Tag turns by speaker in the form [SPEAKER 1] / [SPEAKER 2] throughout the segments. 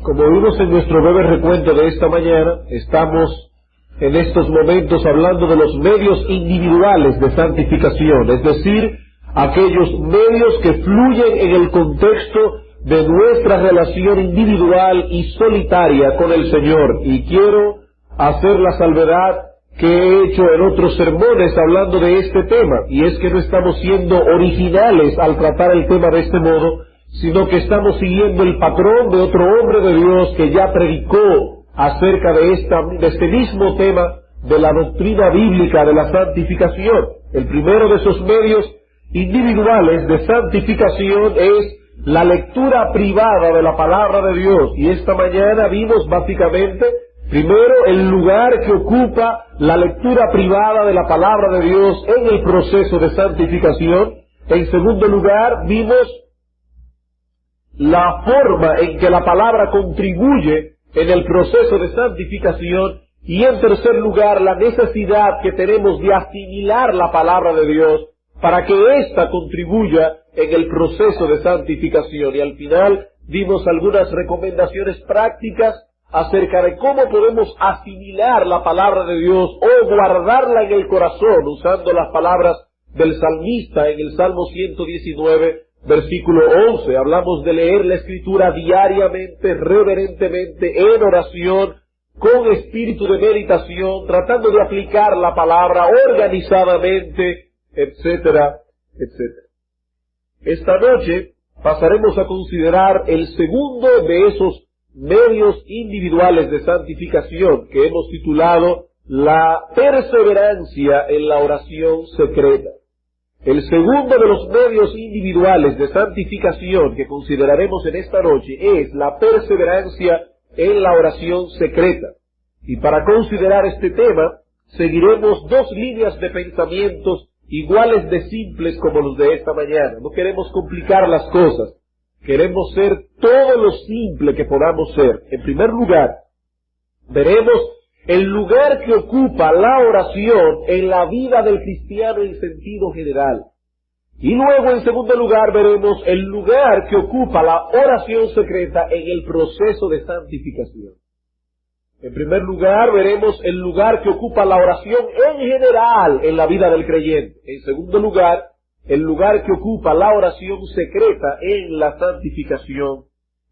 [SPEAKER 1] Como vimos en nuestro breve recuento de esta mañana, estamos en estos momentos hablando de los medios individuales de santificación, es decir, aquellos medios que fluyen en el contexto de nuestra relación individual y solitaria con el Señor. Y quiero hacer la salvedad que he hecho en otros sermones hablando de este tema, y es que no estamos siendo originales al tratar el tema de este modo, sino que estamos siguiendo el patrón de otro hombre de Dios que ya predicó acerca de este mismo tema de la doctrina bíblica de la santificación. El primero de esos medios individuales de santificación es la lectura privada de la palabra de Dios, y esta mañana vimos básicamente primero el lugar que ocupa la lectura privada de la palabra de Dios en el proceso de santificación. En segundo lugar vimos la forma en que la palabra contribuye en el proceso de santificación, y en tercer lugar la necesidad que tenemos de asimilar la palabra de Dios para que ésta contribuya en el proceso de santificación. Y al final dimos algunas recomendaciones prácticas acerca de cómo podemos asimilar la palabra de Dios o guardarla en el corazón, usando las palabras del salmista en el Salmo 119, versículo 11. Hablamos de leer la Escritura diariamente, reverentemente, en oración, con espíritu de meditación, tratando de aplicar la palabra organizadamente, etcétera, etcétera. Esta noche pasaremos a considerar el segundo de esos medios individuales de santificación que hemos titulado la perseverancia en la oración secreta. El segundo de los medios individuales de santificación que consideraremos en esta noche es la perseverancia en la oración secreta. Y para considerar este tema, seguiremos dos líneas de pensamientos iguales de simples como los de esta mañana. No queremos complicar las cosas, queremos ser todo lo simple que podamos ser. En primer lugar, veremos el lugar que ocupa la oración en la vida del cristiano en sentido general. Y luego, en segundo lugar, veremos el lugar que ocupa la oración secreta en el proceso de santificación. En primer lugar, veremos el lugar que ocupa la oración en general en la vida del creyente. En segundo lugar, el lugar que ocupa la oración secreta en la santificación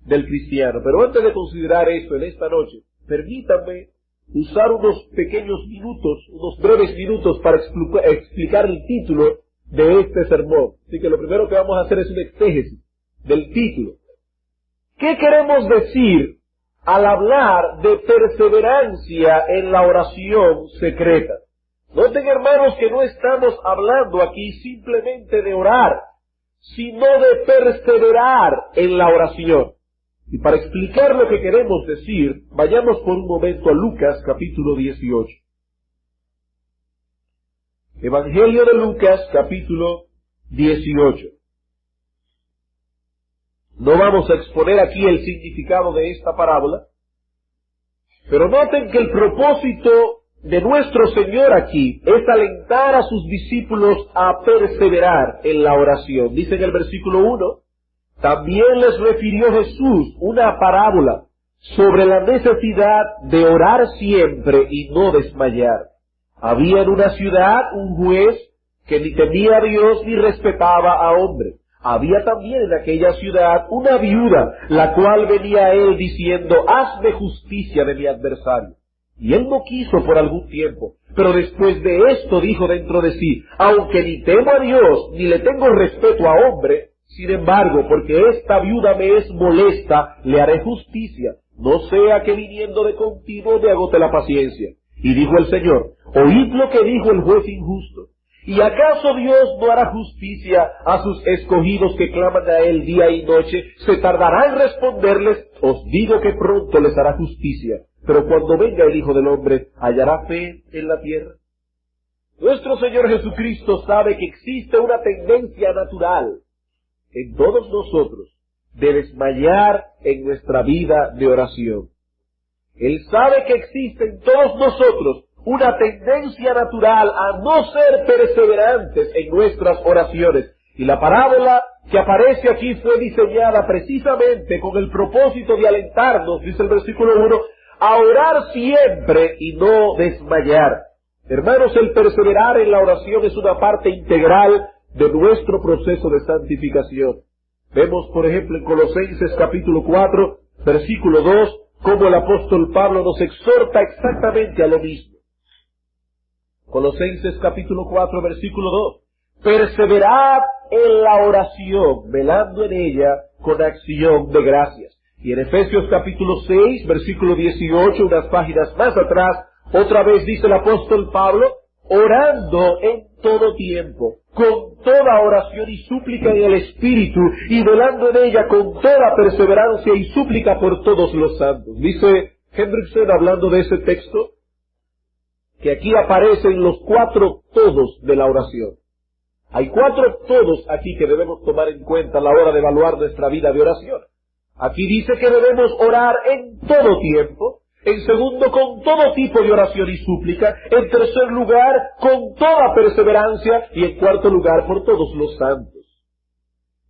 [SPEAKER 1] del cristiano. Pero antes de considerar esto en esta noche, permítanme usar unos pequeños minutos, unos breves minutos para explicar el título de este sermón. Así que lo primero que vamos a hacer es un exégesis del título. ¿Qué queremos decir al hablar de perseverancia en la oración secreta? Noten, hermanos, que no estamos hablando aquí simplemente de orar, sino de perseverar en la oración. Y para explicar lo que queremos decir, vayamos por un momento a Lucas capítulo 18. Evangelio de Lucas capítulo 18. No vamos a exponer aquí el significado de esta parábola, pero noten que el propósito de nuestro Señor aquí es alentar a sus discípulos a perseverar en la oración. Dice en el versículo 1, también les refirió Jesús una parábola sobre la necesidad de orar siempre y no desmayar. Había en una ciudad un juez que ni temía a Dios ni respetaba a hombre. Había también en aquella ciudad una viuda, la cual venía a él diciendo, hazme justicia de mi adversario. Y él no quiso por algún tiempo, pero después de esto dijo dentro de sí, aunque ni temo a Dios ni le tengo respeto a hombre, sin embargo, porque esta viuda me es molesta, le haré justicia, no sea que viniendo de continuo me agote la paciencia. Y dijo el Señor, oíd lo que dijo el juez injusto. ¿Y acaso Dios no hará justicia a sus escogidos que claman a Él día y noche? ¿Se tardará en responderles? Os digo que pronto les hará justicia. Pero cuando venga el Hijo del Hombre, ¿hallará fe en la tierra? Nuestro Señor Jesucristo sabe que existe una tendencia natural en todos nosotros de desmayar en nuestra vida de oración. Él sabe que existe en todos nosotros una tendencia natural a no ser perseverantes en nuestras oraciones. Y la parábola que aparece aquí fue diseñada precisamente con el propósito de alentarnos, dice el versículo 1, a orar siempre y no desmayar. Hermanos, el perseverar en la oración es una parte integral de nuestro proceso de santificación. Vemos, por ejemplo, en Colosenses capítulo 4, versículo 2, cómo el apóstol Pablo nos exhorta exactamente a lo mismo. Colosenses capítulo 4, versículo 2. Perseverad en la oración, velando en ella con acción de gracias. Y en Efesios capítulo 6, versículo 18, unas páginas más atrás, otra vez dice el apóstol Pablo, orando en todo tiempo, con toda oración y súplica en el Espíritu, y velando en ella con toda perseverancia y súplica por todos los santos. Dice Hendrickson, hablando de ese texto, que aquí aparecen los 4 todos de la oración. Hay 4 todos aquí que debemos tomar en cuenta a la hora de evaluar nuestra vida de oración. Aquí dice que debemos orar en todo tiempo. En segundo, con todo tipo de oración y súplica. En tercer lugar, con toda perseverancia. Y en cuarto lugar, por todos los santos.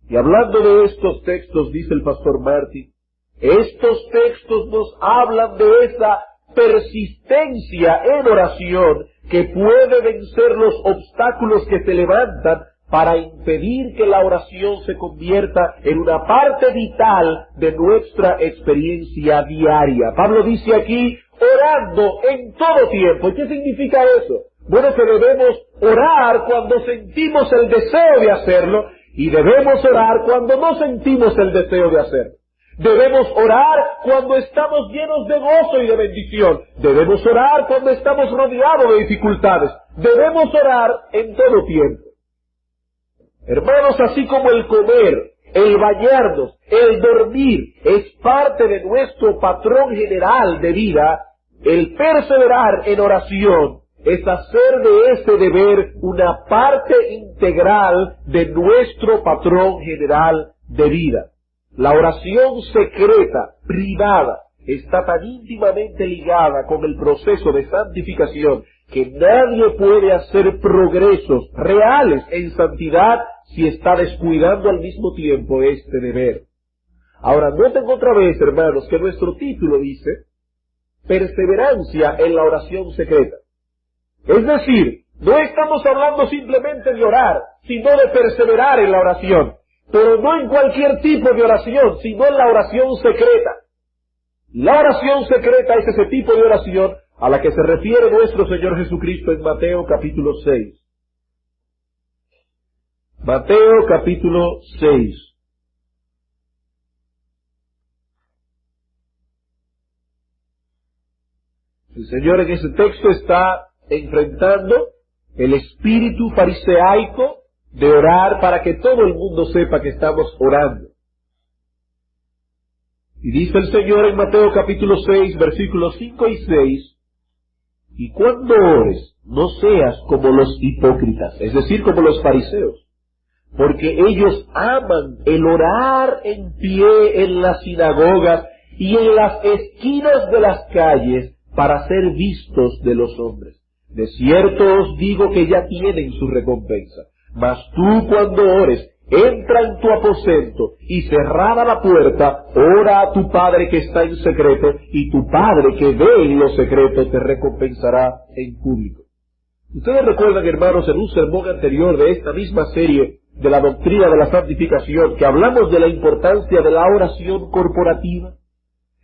[SPEAKER 1] Y hablando de estos textos, dice el pastor Martin, estos textos nos hablan de esa persistencia en oración que puede vencer los obstáculos que se levantan para impedir que la oración se convierta en una parte vital de nuestra experiencia diaria. Pablo dice aquí, orando en todo tiempo. ¿Y qué significa eso? Bueno, que debemos orar cuando sentimos el deseo de hacerlo y debemos orar cuando no sentimos el deseo de hacerlo. Debemos orar cuando estamos llenos de gozo y de bendición. Debemos orar cuando estamos rodeados de dificultades. Debemos orar en todo tiempo. Hermanos, así como el comer, el bañarnos, el dormir es parte de nuestro patrón general de vida, el perseverar en oración es hacer de ese deber una parte integral de nuestro patrón general de vida. La oración secreta, privada, está tan íntimamente ligada con el proceso de santificación que nadie puede hacer progresos reales en santidad si está descuidando al mismo tiempo este deber. Ahora, noten otra vez, hermanos, que nuestro título dice perseverancia en la oración secreta. Es decir, no estamos hablando simplemente de orar, sino de perseverar en la oración. Pero no en cualquier tipo de oración, sino en la oración secreta. La oración secreta es ese tipo de oración a la que se refiere nuestro Señor Jesucristo en Mateo capítulo 6. Mateo capítulo 6. El Señor en ese texto está enfrentando el espíritu fariseaico de orar para que todo el mundo sepa que estamos orando. Y dice el Señor en Mateo capítulo 6, versículos 5 y 6, y cuando ores, no seas como los hipócritas, es decir, como los fariseos, porque ellos aman el orar en pie en las sinagogas y en las esquinas de las calles para ser vistos de los hombres. De cierto os digo que ya tienen su recompensa. Mas tú cuando ores, entra en tu aposento y cerrada la puerta, ora a tu Padre que está en secreto, y tu Padre que ve en lo secreto te recompensará en público. Ustedes recuerdan, hermanos, en un sermón anterior de esta misma serie de la doctrina de la santificación, que hablamos de la importancia de la oración corporativa.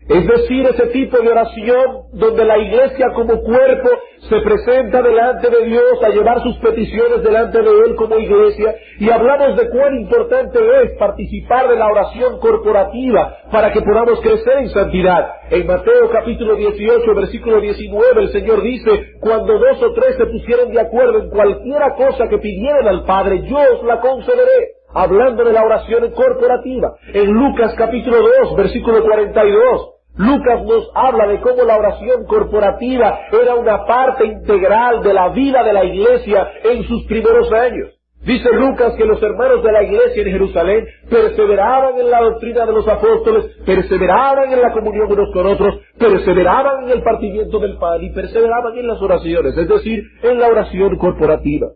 [SPEAKER 1] Es decir, ese tipo de oración donde la iglesia como cuerpo se presenta delante de Dios a llevar sus peticiones delante de Él como iglesia, y hablamos de cuán importante es participar de la oración corporativa para que podamos crecer en santidad. En Mateo capítulo 18, versículo 19, el Señor dice, cuando 2 o 3 se pusieran de acuerdo en cualquiera cosa que pidieran al Padre, yo os la concederé. Hablando de la oración corporativa. En Lucas capítulo 2, versículo 42, Lucas nos habla de cómo la oración corporativa era una parte integral de la vida de la iglesia en sus primeros años. Dice Lucas que los hermanos de la iglesia en Jerusalén perseveraban en la doctrina de los apóstoles, perseveraban en la comunión unos con otros, perseveraban en el partimiento del pan y perseveraban en las oraciones, es decir, en la oración corporativa.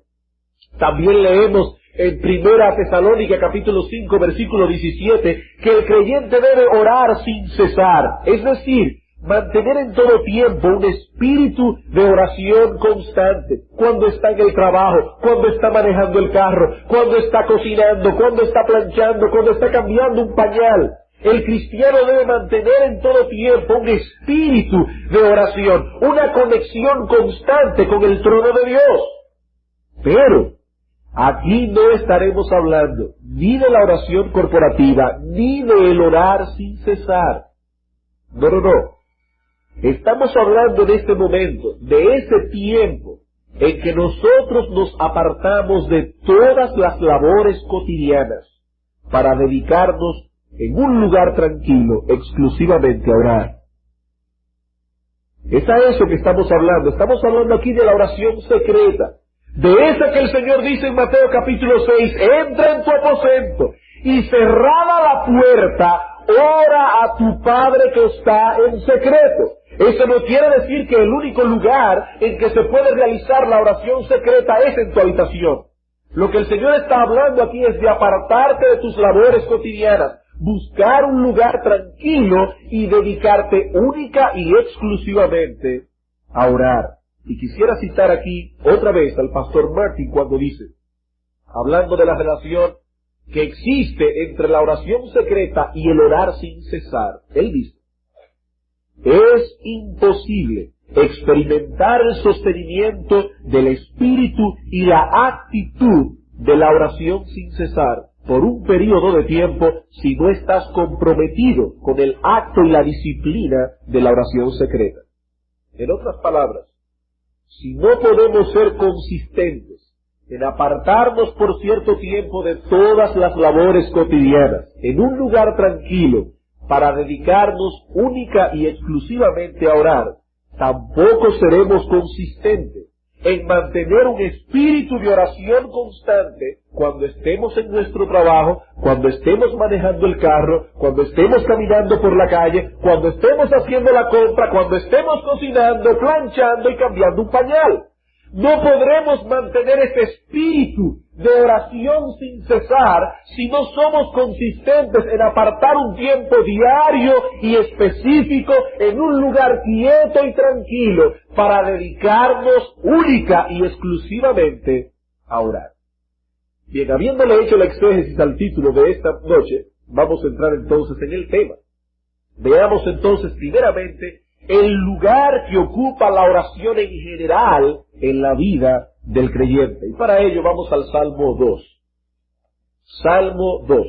[SPEAKER 1] También leemos en Primera Tesalónica capítulo 5 versículo 17, que el creyente debe orar sin cesar, es decir, mantener en todo tiempo un espíritu de oración constante, cuando está en el trabajo, cuando está manejando el carro, cuando está cocinando, cuando está planchando, cuando está cambiando un pañal. El cristiano debe mantener en todo tiempo un espíritu de oración, una conexión constante con el trono de Dios. Pero aquí no estaremos hablando ni de la oración corporativa, ni de el orar sin cesar. No. Estamos hablando en este momento, de ese tiempo en que nosotros nos apartamos de todas las labores cotidianas para dedicarnos en un lugar tranquilo exclusivamente a orar. Es a eso que estamos hablando aquí de la oración secreta, de esa que el Señor dice en Mateo capítulo 6, entra en tu aposento y cerrada la puerta, ora a tu Padre que está en secreto. Eso no quiere decir que el único lugar en que se puede realizar la oración secreta es en tu habitación. Lo que el Señor está hablando aquí es de apartarte de tus labores cotidianas, buscar un lugar tranquilo y dedicarte única y exclusivamente a orar. Y quisiera citar aquí otra vez al pastor Martin cuando dice, hablando de la relación que existe entre la oración secreta y el orar sin cesar, él dice, es imposible experimentar el sostenimiento del espíritu y la actitud de la oración sin cesar por un periodo de tiempo si no estás comprometido con el acto y la disciplina de la oración secreta. En otras palabras, si no podemos ser consistentes en apartarnos por cierto tiempo de todas las labores cotidianas, en un lugar tranquilo, para dedicarnos única y exclusivamente a orar, tampoco seremos consistentes en mantener un espíritu de oración constante cuando estemos en nuestro trabajo, cuando estemos manejando el carro, cuando estemos caminando por la calle, cuando estemos haciendo la compra, cuando estemos cocinando, planchando y cambiando un pañal. No podremos mantener ese espíritu de oración sin cesar si no somos consistentes en apartar un tiempo diario y específico en un lugar quieto y tranquilo para dedicarnos única y exclusivamente a orar. Bien, habiéndole hecho la exégesis al título de esta noche, vamos a entrar entonces en el tema. Veamos entonces primeramente el lugar que ocupa la oración en general en la vida del creyente. Y para ello vamos al Salmo 2. Salmo 2.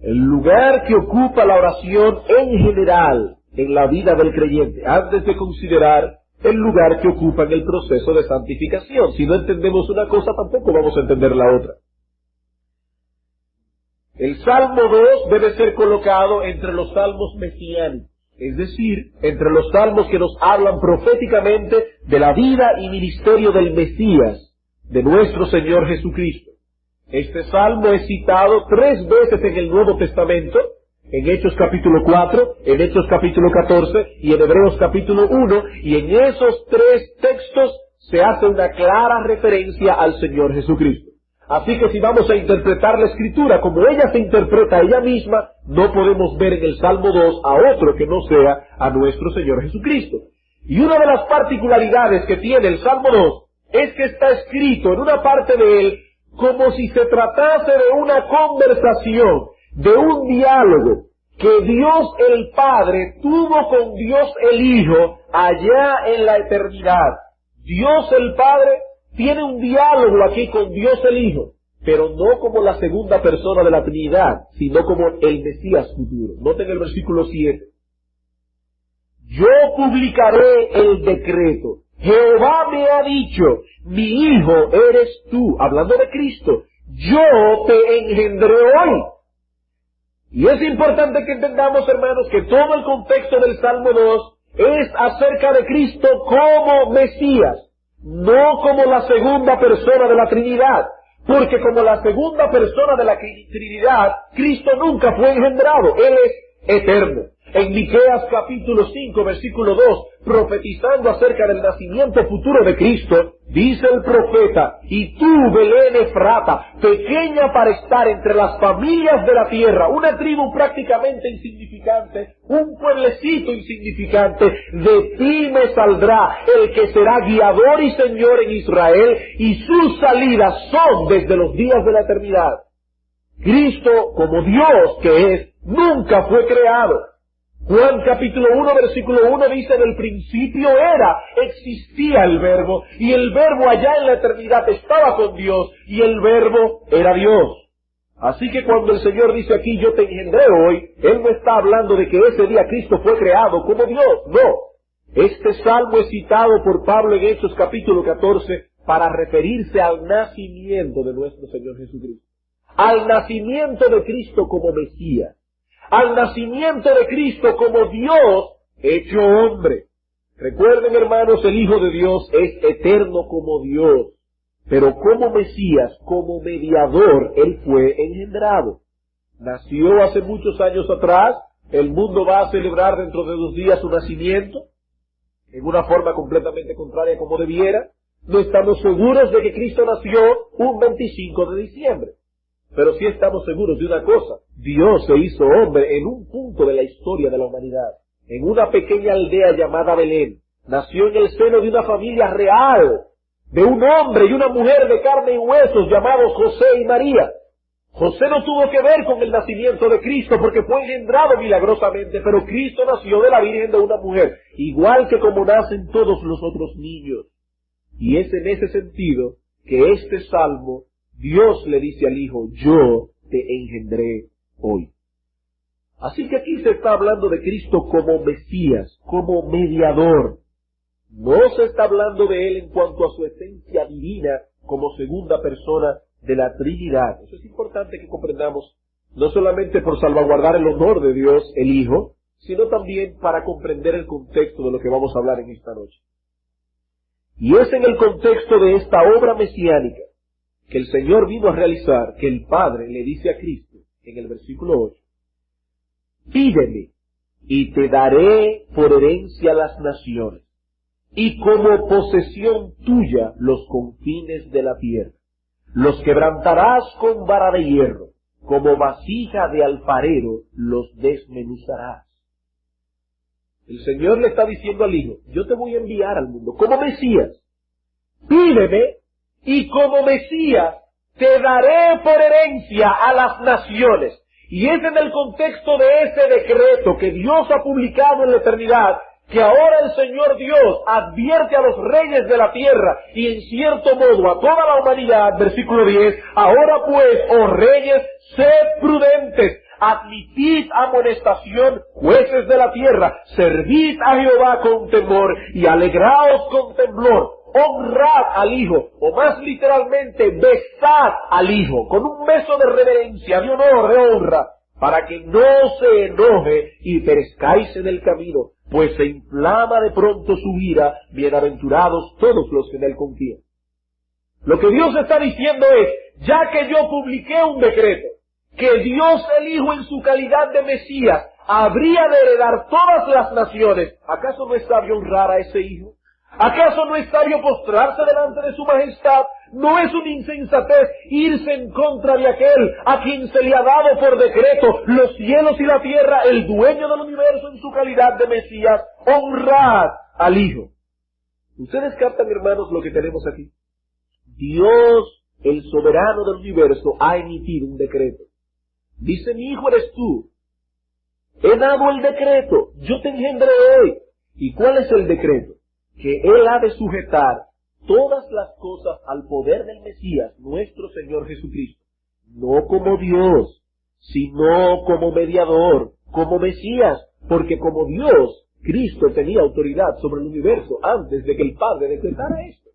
[SPEAKER 1] El lugar que ocupa la oración en general en la vida del creyente, antes de considerar el lugar que ocupa en el proceso de santificación. Si no entendemos una cosa, tampoco vamos a entender la otra. El Salmo 2 debe ser colocado entre los salmos mesiánicos, es decir, entre los salmos que nos hablan proféticamente de la vida y ministerio del Mesías, de nuestro Señor Jesucristo. Este salmo es citado 3 veces en el Nuevo Testamento, en Hechos capítulo 4, en Hechos capítulo 14 y en Hebreos capítulo 1, y en esos 3 textos se hace una clara referencia al Señor Jesucristo. Así que si vamos a interpretar la Escritura como ella se interpreta a ella misma, no podemos ver en el Salmo 2 a otro que no sea a nuestro Señor Jesucristo. Y una de las particularidades que tiene el Salmo 2 es que está escrito en una parte de él como si se tratase de una conversación, de un diálogo que Dios el Padre tuvo con Dios el Hijo allá en la eternidad. Dios el Padre tiene un diálogo aquí con Dios el Hijo, pero no como la segunda persona de la Trinidad, sino como el Mesías futuro. Noten el versículo 7. Yo publicaré el decreto. Jehová me ha dicho, mi Hijo eres tú, hablando de Cristo. Yo te engendré hoy. Y es importante que entendamos, hermanos, que todo el contexto del Salmo 2 es acerca de Cristo como Mesías, no como la segunda persona de la Trinidad, porque como la segunda persona de la Trinidad, Cristo nunca fue engendrado, Él es eterno. En Miqueas capítulo 5, versículo 2, profetizando acerca del nacimiento futuro de Cristo, Dice el profeta, y tú, Belén Efrata, pequeña para estar entre las familias de la tierra, una tribu prácticamente insignificante, un pueblecito insignificante, de ti me saldrá el que será guiador y señor en Israel, y sus salidas son desde los días de la eternidad. Cristo, como Dios que es, nunca fue creado. Juan capítulo 1 versículo 1 dice, en el principio existía el Verbo, y el Verbo allá en la eternidad estaba con Dios, y el Verbo era Dios. Así que cuando el Señor dice aquí, yo te engendré hoy, Él no está hablando de que ese día Cristo fue creado como Dios, no. Este salmo es citado por Pablo en Hechos capítulo 14 para referirse al nacimiento de nuestro Señor Jesucristo, al nacimiento de Cristo como Mesías, al nacimiento de Cristo como Dios hecho hombre. Recuerden, hermanos, el Hijo de Dios es eterno como Dios, pero como Mesías, como mediador, Él fue engendrado. Nació hace muchos años atrás, el mundo va a celebrar dentro de 2 días su nacimiento, en una forma completamente contraria como debiera. No estamos seguros de que Cristo nació un 25 de diciembre. Pero sí estamos seguros de una cosa, Dios se hizo hombre en un punto de la historia de la humanidad, en una pequeña aldea llamada Belén. Nació en el seno de una familia real, de un hombre y una mujer de carne y huesos llamados José y María. José no tuvo que ver con el nacimiento de Cristo porque fue engendrado milagrosamente, pero Cristo nació de la Virgen de una mujer, igual que como nacen todos los otros niños. Y es en ese sentido que este salmo, Dios le dice al Hijo, yo te engendré hoy. Así que aquí se está hablando de Cristo como Mesías, como mediador. No se está hablando de Él en cuanto a su esencia divina como segunda persona de la Trinidad. Eso es importante que comprendamos, no solamente por salvaguardar el honor de Dios, el Hijo, sino también para comprender el contexto de lo que vamos a hablar en esta noche. Y es en el contexto de esta obra mesiánica que el Señor vino a realizar, que el Padre le dice a Cristo, en el versículo 8, pídeme, y te daré por herencia las naciones, y como posesión tuya los confines de la tierra. Los quebrantarás con vara de hierro, como vasija de alfarero los desmenuzarás. El Señor le está diciendo al Hijo, yo te voy a enviar al mundo como Mesías. Pídeme, y como Mesías te daré por herencia a las naciones. Y es en el contexto de ese decreto que Dios ha publicado en la eternidad, que ahora el Señor Dios advierte a los reyes de la tierra y en cierto modo a toda la humanidad, versículo 10, ahora pues, oh reyes, sed prudentes, admitid amonestación, jueces de la tierra, servid a Jehová con temor y alegraos con temblor. Honrad al Hijo, o más literalmente, besad al Hijo, con un beso de reverencia, de honor, de honra, para que no se enoje y perezcáis en el camino, pues se inflama de pronto su ira, bienaventurados todos los que en él confían. Lo que Dios está diciendo es, ya que yo publiqué un decreto, que Dios el Hijo en su calidad de Mesías habría de heredar todas las naciones, ¿acaso no es sabio honrar a ese Hijo? ¿Acaso no es sabio postrarse delante de su majestad? ¿No es una insensatez irse en contra de aquel a quien se le ha dado por decreto los cielos y la tierra, el dueño del universo en su calidad de Mesías? Honrad al Hijo. ¿Ustedes captan, hermanos, lo que tenemos aquí? Dios, el soberano del universo, ha emitido un decreto. Dice, mi Hijo eres tú. He dado el decreto. Yo te engendré hoy. ¿Y cuál es el decreto? Que Él ha de sujetar todas las cosas al poder del Mesías, nuestro Señor Jesucristo. No como Dios, sino como mediador, como Mesías, porque como Dios, Cristo tenía autoridad sobre el universo antes de que el Padre decretara esto.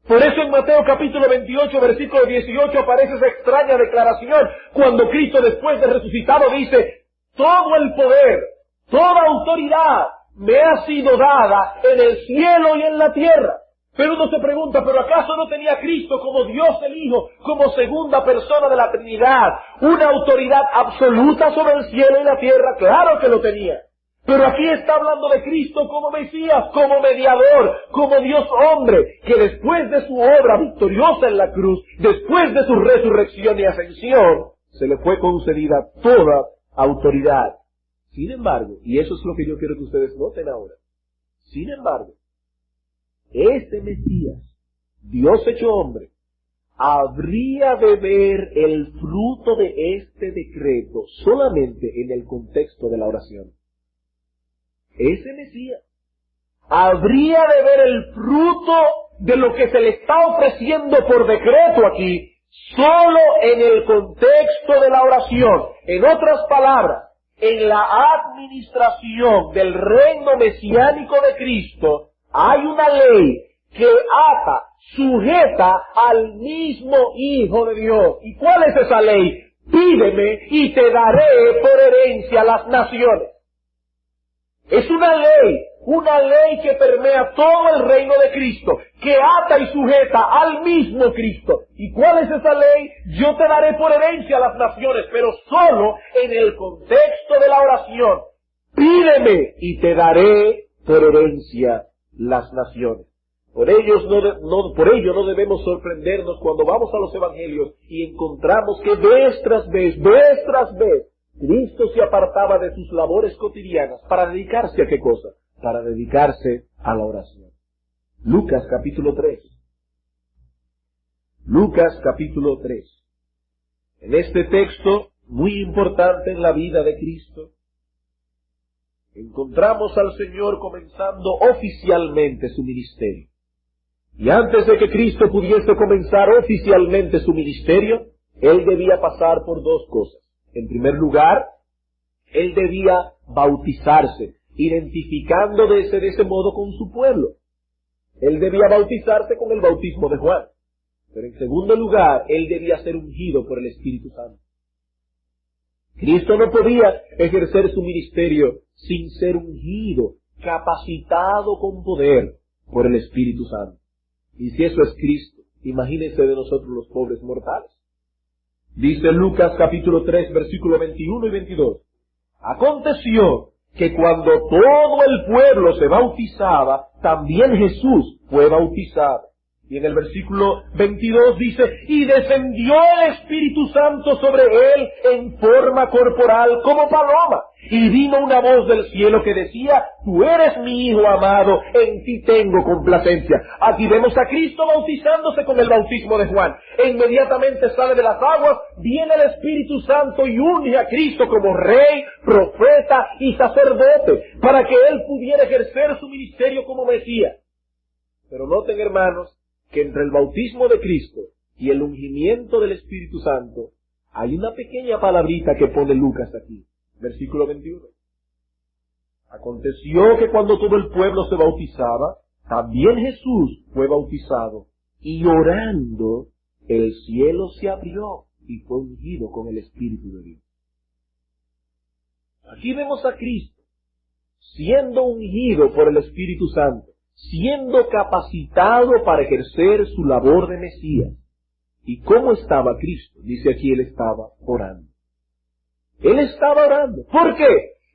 [SPEAKER 1] Por eso en Mateo capítulo 28, versículo 18 aparece esa extraña declaración, cuando Cristo después de resucitado dice, todo el poder, toda autoridad, me ha sido dada en el cielo y en la tierra. Pero uno se pregunta, ¿pero acaso no tenía Cristo como Dios el Hijo, como segunda persona de la Trinidad, una autoridad absoluta sobre el cielo y la tierra? Claro que lo tenía. Pero aquí está hablando de Cristo como Mesías, como mediador, como Dios hombre, que después de su obra victoriosa en la cruz, después de su resurrección y ascensión, se le fue concedida toda autoridad. Sin embargo, y eso es lo que yo quiero que ustedes noten ahora, sin embargo, este Mesías, Dios hecho hombre, habría de ver el fruto de este decreto solamente en el contexto de la oración. Ese Mesías habría de ver el fruto de lo que se le está ofreciendo por decreto aquí, solo en el contexto de la oración. En otras palabras, en la administración del reino mesiánico de Cristo, hay una ley que ata, sujeta al mismo Hijo de Dios. ¿Y cuál es esa ley? Pídeme y te daré por herencia las naciones. Es una ley que permea todo el reino de Cristo, que ata y sujeta al mismo Cristo. ¿Y cuál es esa ley? Yo te daré por herencia las naciones, pero solo en el contexto de la oración. Pídeme y te daré por herencia las naciones. Por ello no debemos sorprendernos cuando vamos a los evangelios y encontramos que vez tras vez, Cristo se apartaba de sus labores cotidianas para dedicarse ¿a qué cosa? Para dedicarse a la oración. Lucas capítulo 3. Lucas capítulo 3. En este texto, muy importante en la vida de Cristo, encontramos al Señor comenzando oficialmente su ministerio. Y antes de que Cristo pudiese comenzar oficialmente su ministerio, Él debía pasar por dos cosas. En primer lugar, Él debía bautizarse, identificando de ese modo con su pueblo. Él debía bautizarse con el bautismo de Juan. Pero en segundo lugar, Él debía ser ungido por el Espíritu Santo. Cristo no podía ejercer su ministerio sin ser ungido, capacitado con poder por el Espíritu Santo. Y si eso es Cristo, imagínense de nosotros los pobres mortales. Dice Lucas capítulo 3, versículo 21 y 22. Aconteció que cuando todo el pueblo se bautizaba, también Jesús fue bautizado. Y en el versículo 22 dice, y descendió el Espíritu Santo sobre él en forma corporal como paloma. Y vino una voz del cielo que decía, tú eres mi Hijo amado, en ti tengo complacencia. Aquí vemos a Cristo bautizándose con el bautismo de Juan. E inmediatamente sale de las aguas, viene el Espíritu Santo y unge a Cristo como rey, profeta y sacerdote, para que él pudiera ejercer su ministerio como Mesías. Pero noten, hermanos, que entre el bautismo de Cristo y el ungimiento del Espíritu Santo hay una pequeña palabrita que pone Lucas aquí, versículo 21. Aconteció que cuando todo el pueblo se bautizaba, también Jesús fue bautizado, y orando el cielo se abrió y fue ungido con el Espíritu de Dios. Aquí vemos a Cristo siendo ungido por el Espíritu Santo, siendo capacitado para ejercer su labor de Mesías. ¿Y cómo estaba Cristo? Dice aquí, Él estaba orando. Él estaba orando. ¿Por qué?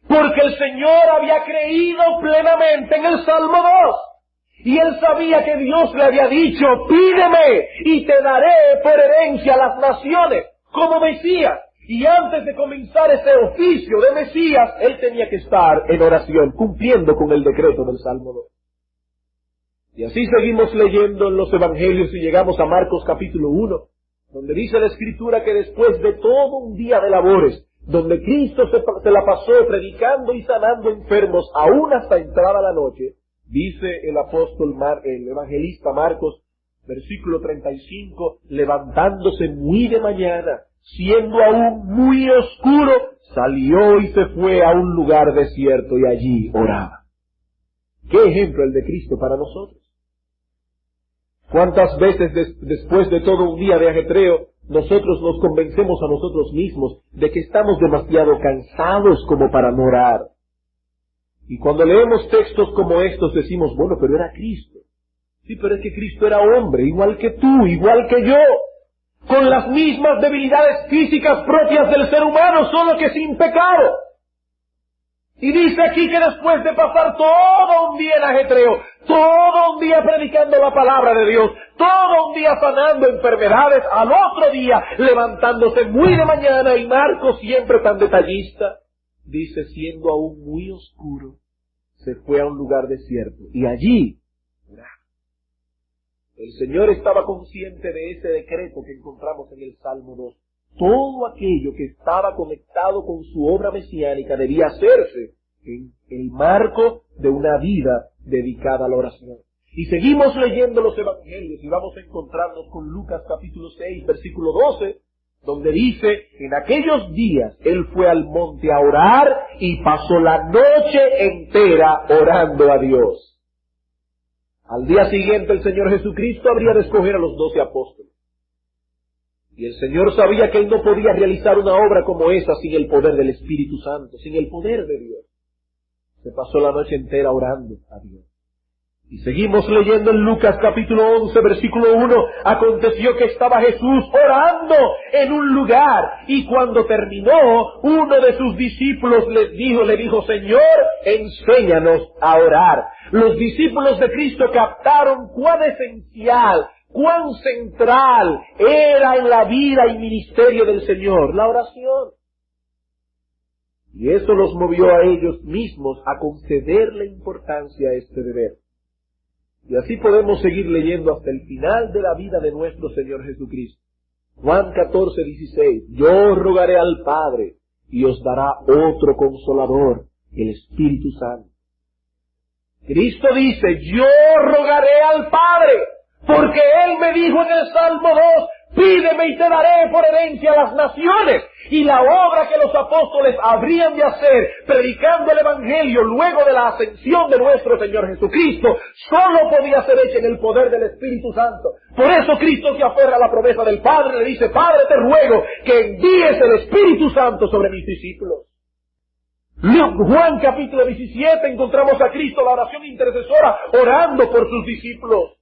[SPEAKER 1] Porque el Señor había creído plenamente en el Salmo 2. Y Él sabía que Dios le había dicho, pídeme y te daré por herencia las naciones, como Mesías. Y antes de comenzar ese oficio de Mesías, Él tenía que estar en oración, cumpliendo con el decreto del Salmo 2. Y así seguimos leyendo en los evangelios y llegamos a Marcos capítulo 1, donde dice la Escritura que después de todo un día de labores, donde Cristo se la pasó predicando y sanando enfermos, aún hasta entrada la noche, dice el evangelista Marcos, versículo 35, levantándose muy de mañana, siendo aún muy oscuro, salió y se fue a un lugar desierto y allí oraba. ¿Qué ejemplo el de Cristo para nosotros? ¿Cuántas veces después de todo un día de ajetreo, nosotros nos convencemos a nosotros mismos de que estamos demasiado cansados como para no orar? Y cuando leemos textos como estos decimos, bueno, pero era Cristo. Sí, pero es que Cristo era hombre, igual que tú, igual que yo, con las mismas debilidades físicas propias del ser humano, solo que sin pecado. Y dice aquí que después de pasar todo un día en ajetreo, todo un día predicando la palabra de Dios, todo un día sanando enfermedades, al otro día levantándose muy de mañana, y Marcos siempre tan detallista, dice, siendo aún muy oscuro, se fue a un lugar desierto y allí oraba. El Señor estaba consciente de ese decreto que encontramos en el Salmo 2. Todo aquello que estaba conectado con su obra mesiánica debía hacerse en el marco de una vida dedicada a la oración. Y seguimos leyendo los evangelios y vamos a encontrarnos con Lucas capítulo 6, versículo 12, donde dice, en aquellos días él fue al monte a orar y pasó la noche entera orando a Dios. Al día siguiente el Señor Jesucristo habría de escoger a los 12 apóstoles. Y el Señor sabía que él no podía realizar una obra como esa sin el poder del Espíritu Santo, sin el poder de Dios. Se pasó la noche entera orando a Dios. Y seguimos leyendo en Lucas capítulo 11, versículo 1. Aconteció que estaba Jesús orando en un lugar, y cuando terminó, uno de sus discípulos le dijo, Señor, enséñanos a orar. Los discípulos de Cristo captaron cuán esencial, cuán central era en la vida y ministerio del Señor la oración. Y eso los movió a ellos mismos a concederle importancia a este deber. Y así podemos seguir leyendo hasta el final de la vida de nuestro Señor Jesucristo. Juan 14, 16. Yo rogaré al Padre y os dará otro Consolador, el Espíritu Santo. Cristo dice, yo rogaré al Padre, porque Él me dijo en el Salmo 2, pídeme y te daré por herencia a las naciones. Y la obra que los apóstoles habrían de hacer, predicando el Evangelio luego de la ascensión de nuestro Señor Jesucristo, solo podía ser hecha en el poder del Espíritu Santo. Por eso Cristo se aferra a la promesa del Padre, le dice, Padre, te ruego que envíes el Espíritu Santo sobre mis discípulos. Juan capítulo 17 encontramos a Cristo, la oración intercesora, orando por sus discípulos.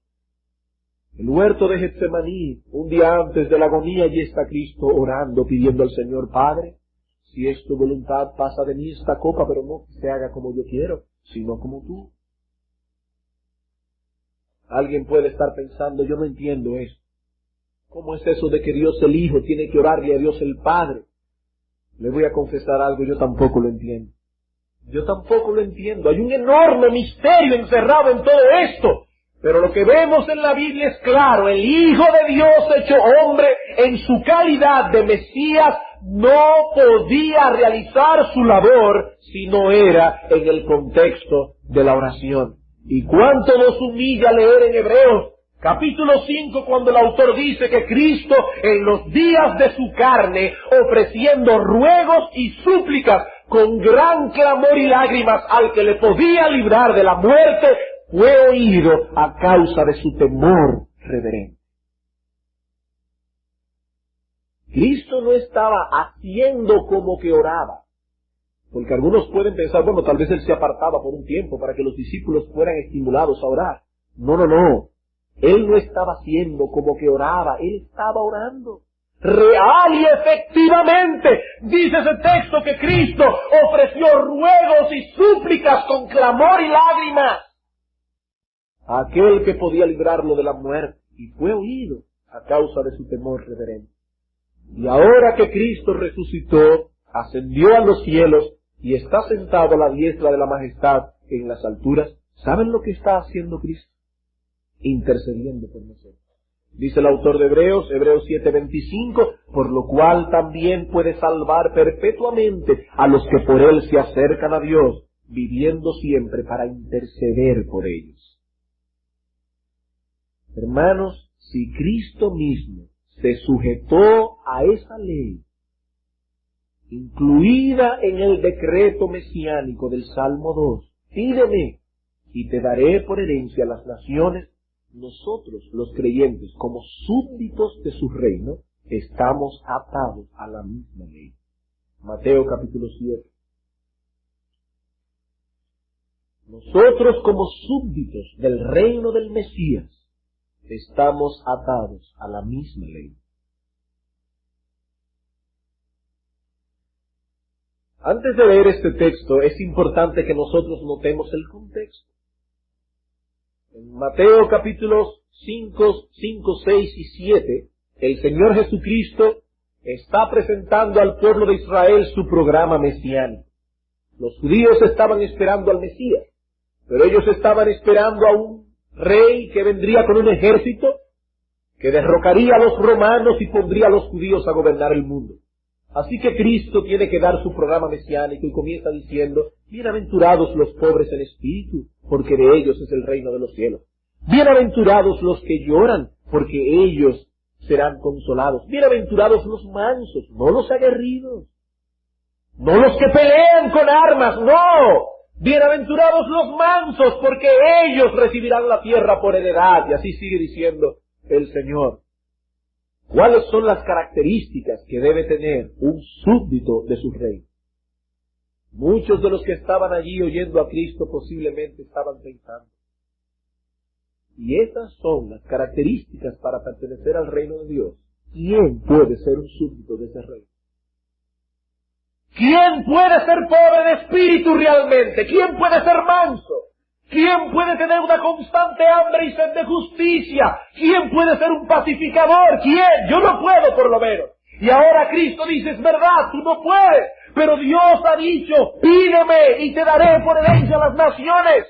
[SPEAKER 1] El huerto de Getsemaní, un día antes de la agonía, allí está Cristo orando, pidiendo al Señor, Padre, si es tu voluntad, pasa de mí esta copa, pero no que se haga como yo quiero, sino como tú. Alguien puede estar pensando, yo no entiendo eso. ¿Cómo es eso de que Dios el Hijo tiene que orarle a Dios el Padre? Le voy a confesar algo, yo tampoco lo entiendo. Yo tampoco lo entiendo. Hay un enorme misterio encerrado en todo esto. Pero lo que vemos en la Biblia es claro, el Hijo de Dios hecho hombre en su calidad de Mesías no podía realizar su labor si no era en el contexto de la oración. ¿Y cuánto nos humilla leer en Hebreos capítulo 5 cuando el autor dice que Cristo en los días de su carne, ofreciendo ruegos y súplicas con gran clamor y lágrimas al que le podía librar de la muerte, fue oído a causa de su temor reverente? Cristo no estaba haciendo como que oraba, porque algunos pueden pensar, bueno, tal vez él se apartaba por un tiempo para que los discípulos fueran estimulados a orar. No. Él no estaba haciendo como que oraba, él estaba orando. Real y efectivamente, dice ese texto que Cristo ofreció ruegos y súplicas con clamor y lágrimas a aquel que podía librarlo de la muerte, y fue oído a causa de su temor reverente. Y ahora que Cristo resucitó, ascendió a los cielos y está sentado a la diestra de la majestad en las alturas, ¿saben lo que está haciendo Cristo? Intercediendo por nosotros. Dice el autor de Hebreos 7:25, por lo cual también puede salvar perpetuamente a los que por él se acercan a Dios, viviendo siempre para interceder por ellos. Hermanos, si Cristo mismo se sujetó a esa ley, incluida en el decreto mesiánico del Salmo 2, pídeme y te daré por herencia a las naciones, nosotros, los creyentes, como súbditos de su reino, estamos atados a la misma ley. Mateo capítulo 7. Nosotros, como súbditos del reino del Mesías, estamos atados a la misma ley. Antes de leer este texto, es importante que nosotros notemos el contexto. En Mateo capítulos 5, 6 y 7, el Señor Jesucristo está presentando al pueblo de Israel su programa mesiánico. Los judíos estaban esperando al Mesías, pero ellos estaban esperando a un rey que vendría con un ejército, que derrocaría a los romanos y pondría a los judíos a gobernar el mundo. Así que Cristo tiene que dar su programa mesiánico y comienza diciendo: bienaventurados los pobres en espíritu, porque de ellos es el reino de los cielos. Bienaventurados los que lloran, porque ellos serán consolados. Bienaventurados los mansos, no los aguerridos, no los que pelean con armas, no. Bienaventurados los mansos, porque ellos recibirán la tierra por heredad. Y así sigue diciendo el Señor. ¿Cuáles son las características que debe tener un súbdito de su reino? Muchos de los que estaban allí oyendo a Cristo posiblemente estaban pensando: y esas son las características para pertenecer al reino de Dios. ¿Quién puede ser un súbdito de ese reino? ¿Quién puede ser pobre de espíritu realmente? ¿Quién puede ser manso? ¿Quién puede tener una constante hambre y sed de justicia? ¿Quién puede ser un pacificador? ¿Quién? Yo no puedo, por lo menos. Y ahora Cristo dice: es verdad, tú no puedes, pero Dios ha dicho: pídeme y te daré por herencia a las naciones.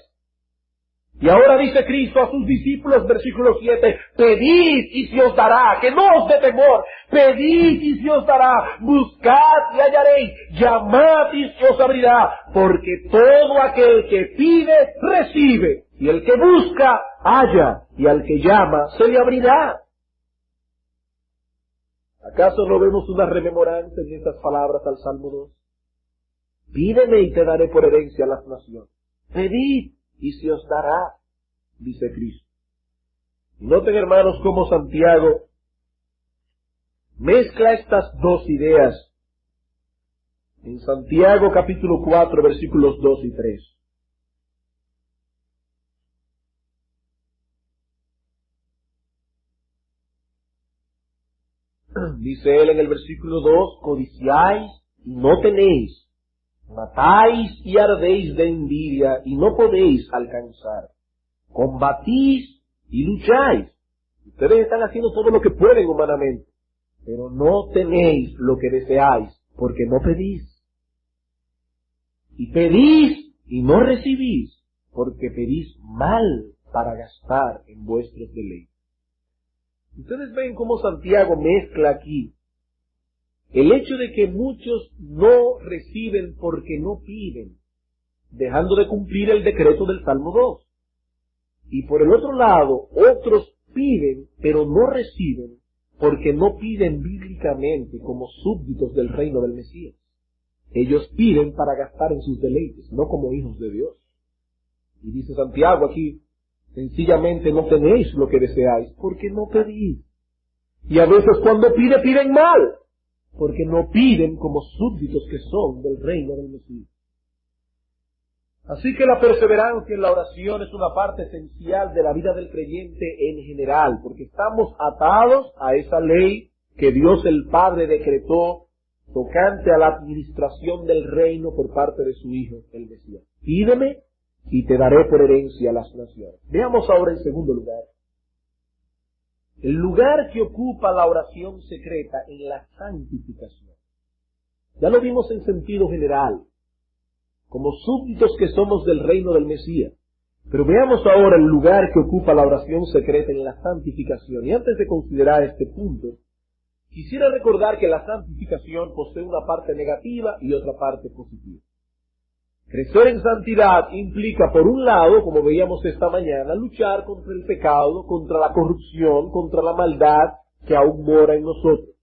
[SPEAKER 1] Y ahora dice Cristo a sus discípulos, versículo 7, pedid y se os dará, que no os dé temor, pedid y se os dará, buscad y hallaréis, llamad y se os abrirá, porque todo aquel que pide, recibe, y el que busca, halla, y al que llama, se le abrirá. ¿Acaso no vemos una rememoranza en estas palabras al Salmo 2? Pídeme y te daré por herencia a las naciones. Pedid y se os dará, dice Cristo. Y noten, hermanos, cómo Santiago mezcla estas dos ideas en Santiago capítulo 4, versículos 2 y 3. Dice él en el versículo 2, codiciáis y no tenéis, matáis y ardéis de envidia y no podéis alcanzar. Combatís y lucháis. Ustedes están haciendo todo lo que pueden humanamente, pero no tenéis lo que deseáis, porque no pedís. Y pedís y no recibís, porque pedís mal para gastar en vuestros deleites. Ustedes ven cómo Santiago mezcla aquí el hecho de que muchos no reciben porque no piden, dejando de cumplir el decreto del Salmo 2. Y por el otro lado, otros piden, pero no reciben, porque no piden bíblicamente como súbditos del reino del Mesías. Ellos piden para gastar en sus deleites, no como hijos de Dios. Y dice Santiago aquí, sencillamente no tenéis lo que deseáis, porque no pedís. Y a veces cuando piden mal, porque no piden como súbditos que son del reino del Mesías. Así que la perseverancia en la oración es una parte esencial de la vida del creyente en general, porque estamos atados a esa ley que Dios el Padre decretó tocante a la administración del reino por parte de su Hijo, el Mesías. Pídeme y te daré por herencia a las naciones. Veamos ahora en segundo lugar, el lugar que ocupa la oración secreta en la santificación. Ya lo vimos en sentido general, como súbditos que somos del reino del Mesías. Pero veamos ahora el lugar que ocupa la oración secreta en la santificación. Y antes de considerar este punto, quisiera recordar que la santificación posee una parte negativa y otra parte positiva. Crecer en santidad implica, por un lado, como veíamos esta mañana, luchar contra el pecado, contra la corrupción, contra la maldad que aún mora en nosotros.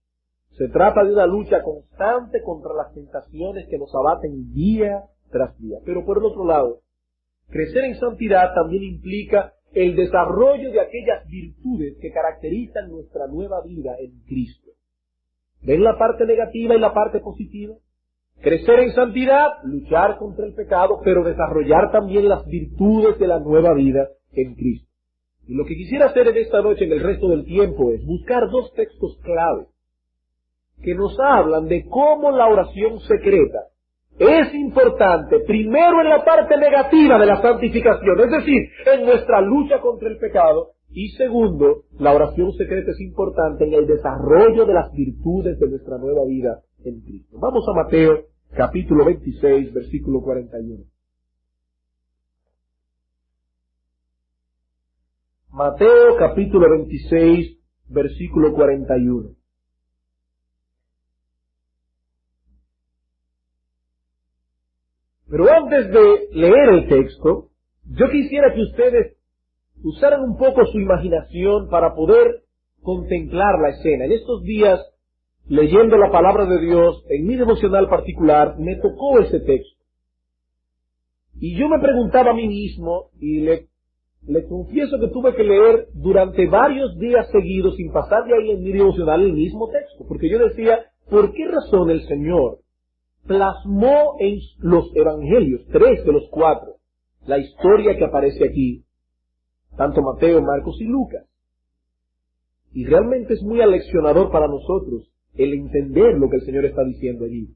[SPEAKER 1] Se trata de una lucha constante contra las tentaciones que nos abaten día tras día. Pero por el otro lado, crecer en santidad también implica el desarrollo de aquellas virtudes que caracterizan nuestra nueva vida en Cristo. ¿Ven la parte negativa y la parte positiva? Crecer en santidad, luchar contra el pecado, pero desarrollar también las virtudes de la nueva vida en Cristo. Y lo que quisiera hacer en esta noche, en el resto del tiempo, es buscar dos textos clave que nos hablan de cómo la oración secreta es importante, primero en la parte negativa de la santificación, es decir, en nuestra lucha contra el pecado, y segundo, la oración secreta es importante en el desarrollo de las virtudes de nuestra nueva vida en Cristo. Vamos a Mateo, capítulo 26, versículo 41. Mateo, capítulo 26, versículo 41. Pero antes de leer el texto, yo quisiera que ustedes usaran un poco su imaginación para poder contemplar la escena. En estos días, leyendo la palabra de Dios, en mi devocional particular, me tocó ese texto. Y yo me preguntaba a mí mismo, y le confieso que tuve que leer durante varios días seguidos, sin pasar de ahí en mi devocional, el mismo texto. Porque yo decía, ¿por qué razón el Señor plasmó en los evangelios, 3 de los 4, la historia que aparece aquí, tanto Mateo, Marcos y Lucas? Y realmente es muy aleccionador para nosotros el entender lo que el Señor está diciendo allí.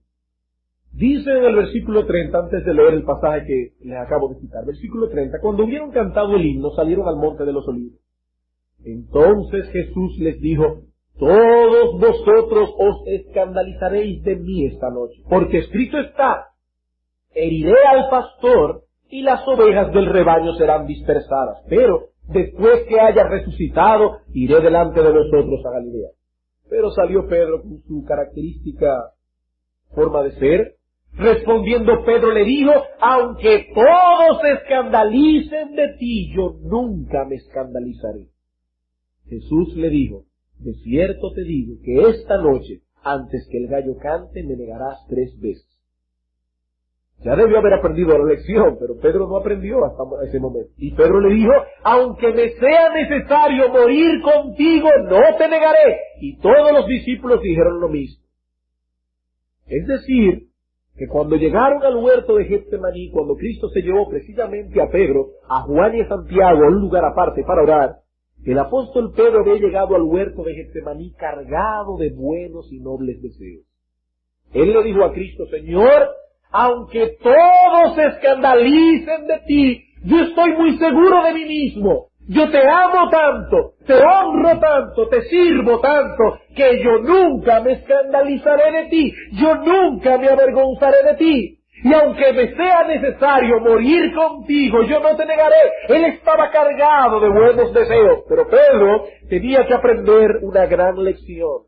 [SPEAKER 1] Dice en el versículo 30, antes de leer el pasaje que les acabo de citar, versículo 30, cuando hubieron cantado el himno, salieron al monte de los olivos. Entonces Jesús les dijo, todos vosotros os escandalizaréis de mí esta noche, porque escrito está, heriré al pastor y las ovejas del rebaño serán dispersadas, pero después que haya resucitado, iré delante de vosotros a Galilea. Pero salió Pedro con su característica forma de ser. Respondiendo Pedro le dijo, aunque todos se escandalicen de ti, yo nunca me escandalizaré. Jesús le dijo, de cierto te digo que esta noche, antes que el gallo cante, me negarás 3 veces. Ya debió haber aprendido la lección, pero Pedro no aprendió hasta ese momento. Y Pedro le dijo, aunque me sea necesario morir contigo, no te negaré. Y todos los discípulos dijeron lo mismo. Es decir, que cuando llegaron al huerto de Getsemaní, cuando Cristo se llevó precisamente a Pedro, a Juan y a Santiago a un lugar aparte para orar, el apóstol Pedro había llegado al huerto de Getsemaní cargado de buenos y nobles deseos. Él le dijo a Cristo, Señor, aunque todos se escandalicen de ti, yo estoy muy seguro de mí mismo. Yo te amo tanto, te honro tanto, te sirvo tanto, que yo nunca me escandalizaré de ti, yo nunca me avergonzaré de ti. Y aunque me sea necesario morir contigo, yo no te negaré. Él estaba cargado de buenos deseos, pero Pedro tenía que aprender una gran lección.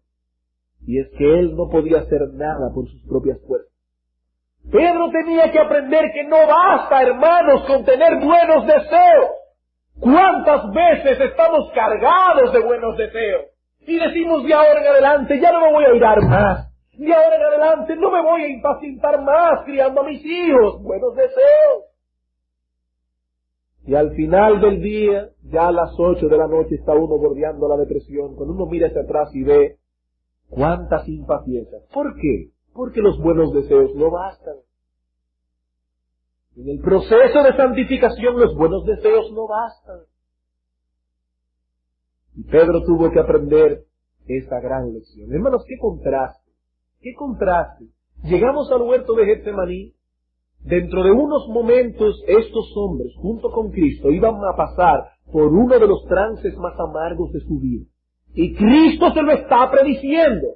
[SPEAKER 1] Y es que él no podía hacer nada por sus propias fuerzas. Pedro tenía que aprender que no basta, hermanos, con tener buenos deseos. ¿Cuántas veces estamos cargados de buenos deseos? Y decimos de ahora en adelante, ya no me voy a irar más. De ahora en adelante no me voy a impacientar más criando a mis hijos. Buenos deseos. Y al final del día, ya a las 8 de la noche está uno bordeando la depresión. Cuando uno mira hacia atrás y ve cuántas impaciencias. ¿Por qué? Porque los buenos deseos no bastan. En el proceso de santificación los buenos deseos no bastan. Y Pedro tuvo que aprender esa gran lección. Hermanos, qué contraste, qué contraste. Llegamos al huerto de Getsemaní. Dentro de unos momentos estos hombres, junto con Cristo, iban a pasar por uno de los trances más amargos de su vida. Y Cristo se lo está prediciendo.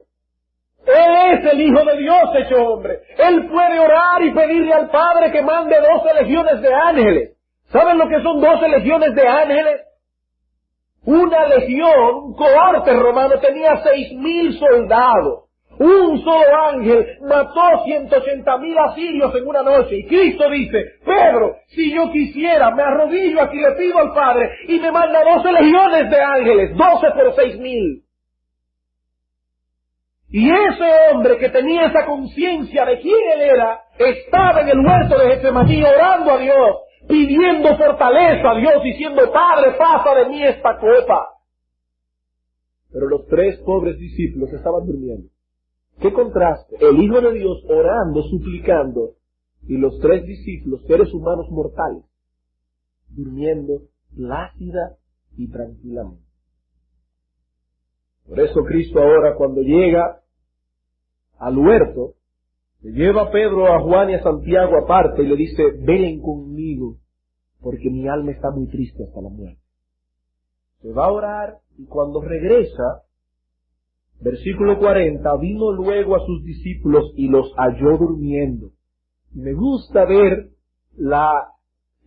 [SPEAKER 1] Él es el Hijo de Dios hecho hombre. Él puede orar y pedirle al Padre que mande 12 legiones de ángeles. ¿Saben lo que son 12 legiones de ángeles? Una legión, un cohorte romano, tenía 6.000 soldados. Un solo ángel mató 180.000 asirios en una noche. Y Cristo dice, Pedro, si yo quisiera, me arrodillo aquí, le pido al Padre y me manda 12 legiones de ángeles, 12 por 6.000. Y ese hombre que tenía esa conciencia de quién él era, estaba en el huerto de Getsemaní orando a Dios, pidiendo fortaleza a Dios, diciendo, Padre, pasa de mí esta copa. Pero los 3 pobres discípulos estaban durmiendo. ¿Qué contraste? El Hijo de Dios orando, suplicando, y los 3 discípulos, seres humanos mortales, durmiendo plácida y tranquilamente. Por eso Cristo ahora, cuando llega al huerto, Se lleva a Pedro, a Juan y a Santiago aparte y le dice, velen conmigo, porque mi alma está muy triste hasta la muerte. Se va a orar y cuando regresa, versículo 40, vino luego a sus discípulos y los halló durmiendo. Me gusta ver la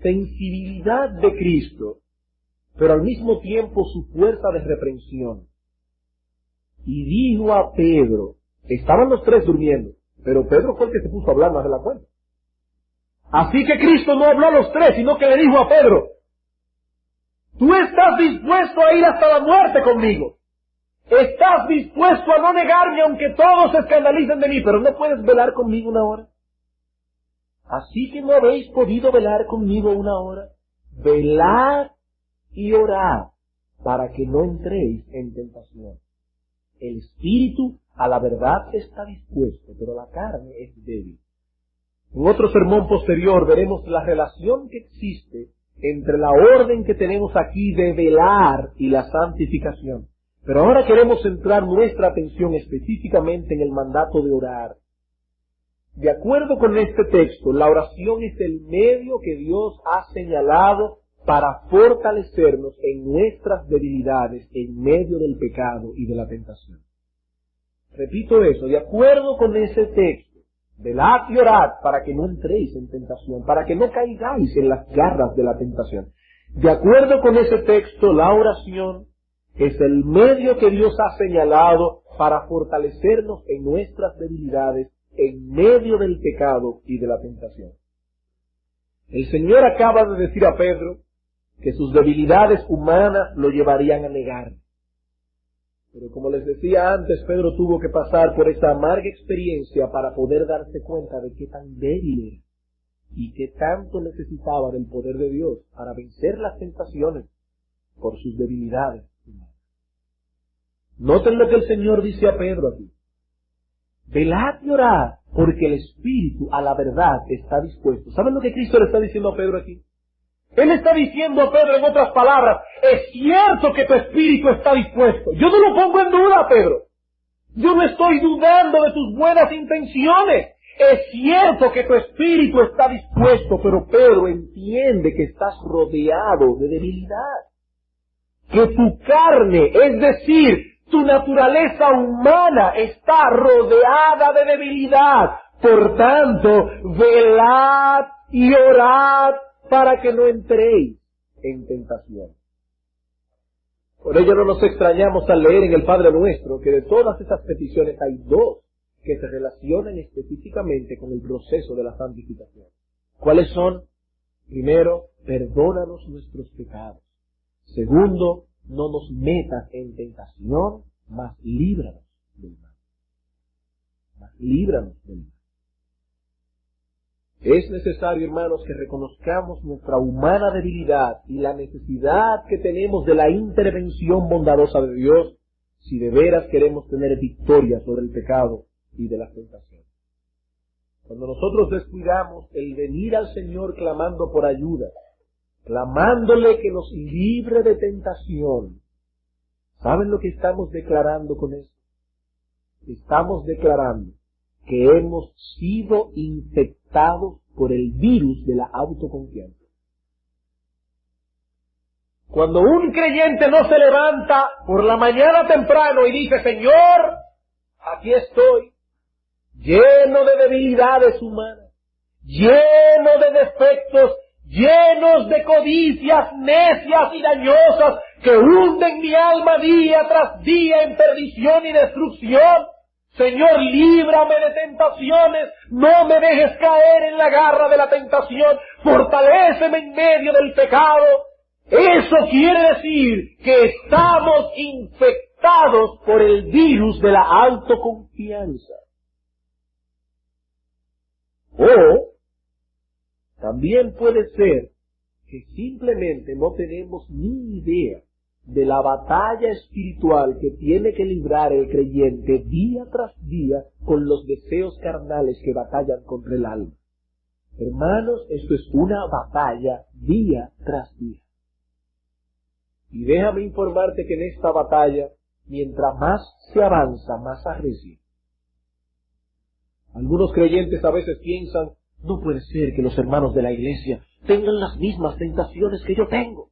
[SPEAKER 1] sensibilidad de Cristo, pero al mismo tiempo su fuerza de reprensión. Y dijo a Pedro, estaban los tres durmiendo, pero Pedro fue el que se puso a hablar más de la cuenta. Así que Cristo no habló a los tres, sino que le dijo a Pedro, tú estás dispuesto a ir hasta la muerte conmigo. Estás dispuesto a no negarme aunque todos se escandalicen de mí, pero no puedes velar conmigo una hora. Así que no habéis podido velar conmigo una hora. Velad y orad para que no entréis en tentación. El espíritu a la verdad está dispuesto, pero la carne es débil. En otro sermón posterior veremos la relación que existe entre la orden que tenemos aquí de velar y la santificación. Pero ahora queremos centrar nuestra atención específicamente en el mandato de orar. De acuerdo con este texto, la oración es el medio que Dios ha señalado para fortalecernos en nuestras debilidades en medio del pecado y de la tentación. Repito eso, de acuerdo con ese texto, velad y orad para que no entréis en tentación, para que no caigáis en las garras de la tentación. De acuerdo con ese texto, la oración es el medio que Dios ha señalado para fortalecernos en nuestras debilidades en medio del pecado y de la tentación. El Señor acaba de decir a Pedro que sus debilidades humanas lo llevarían a negar. Pero como les decía antes, Pedro tuvo que pasar por esa amarga experiencia para poder darse cuenta de qué tan débil era y qué tanto necesitaba del poder de Dios para vencer las tentaciones por sus debilidades humanas. Noten lo que el Señor dice a Pedro aquí. Velad y orad, porque el espíritu a la verdad está dispuesto. ¿Saben lo que Cristo le está diciendo a Pedro aquí? Él está diciendo a Pedro en otras palabras, es cierto que tu espíritu está dispuesto. Yo no lo pongo en duda, Pedro. Yo no estoy dudando de tus buenas intenciones. Es cierto que tu espíritu está dispuesto, pero Pedro entiende que estás rodeado de debilidad. Que tu carne, es decir, tu naturaleza humana está rodeada de debilidad. Por tanto, velad y orad para que no entréis en tentación. Por ello no nos extrañamos al leer en el Padre Nuestro que de todas esas peticiones hay dos que se relacionan específicamente con el proceso de la santificación. ¿Cuáles son? Primero, perdónanos nuestros pecados. Segundo, no nos metas en tentación, mas líbranos del mal. Mas líbranos del mal. Es necesario, hermanos, que reconozcamos nuestra humana debilidad y la necesidad que tenemos de la intervención bondadosa de Dios si de veras queremos tener victoria sobre el pecado y de la tentación. Cuando nosotros descuidamos el venir al Señor clamando por ayuda, clamándole que nos libre de tentación, ¿saben lo que estamos declarando con eso? Estamos declarando que hemos sido infectados por el virus de la autoconfianza. Cuando un creyente no se levanta por la mañana temprano y dice, Señor, aquí estoy, lleno de debilidades humanas, lleno de defectos, llenos de codicias necias y dañosas que hunden mi alma día tras día en perdición y destrucción, Señor, líbrame de tentaciones, no me dejes caer en la garra de la tentación, fortaléceme en medio del pecado. Eso quiere decir que estamos infectados por el virus de la autoconfianza. O también puede ser que simplemente no tenemos ni idea de la batalla espiritual que tiene que librar el creyente día tras día con los deseos carnales que batallan contra el alma. Hermanos, esto es una batalla día tras día. Y déjame informarte que en esta batalla, mientras más se avanza, más agresiva. Algunos creyentes a veces piensan, no puede ser que los hermanos de la iglesia tengan las mismas tentaciones que yo tengo.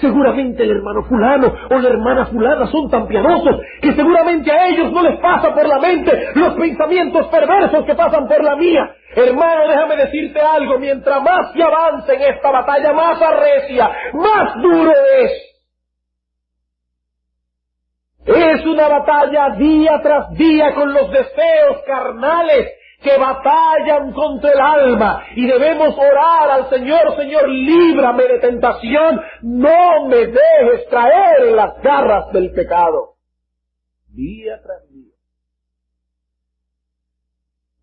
[SPEAKER 1] Seguramente el hermano fulano o la hermana fulana son tan piadosos que seguramente a ellos no les pasa por la mente los pensamientos perversos que pasan por la mía. Hermano, déjame decirte algo, mientras más se avance en esta batalla, más arrecia, más duro es. Es una batalla día tras día con los deseos carnales que batallan contra el alma, y debemos orar al Señor: Señor, líbrame de tentación, no me dejes caer en las garras del pecado. Día tras día.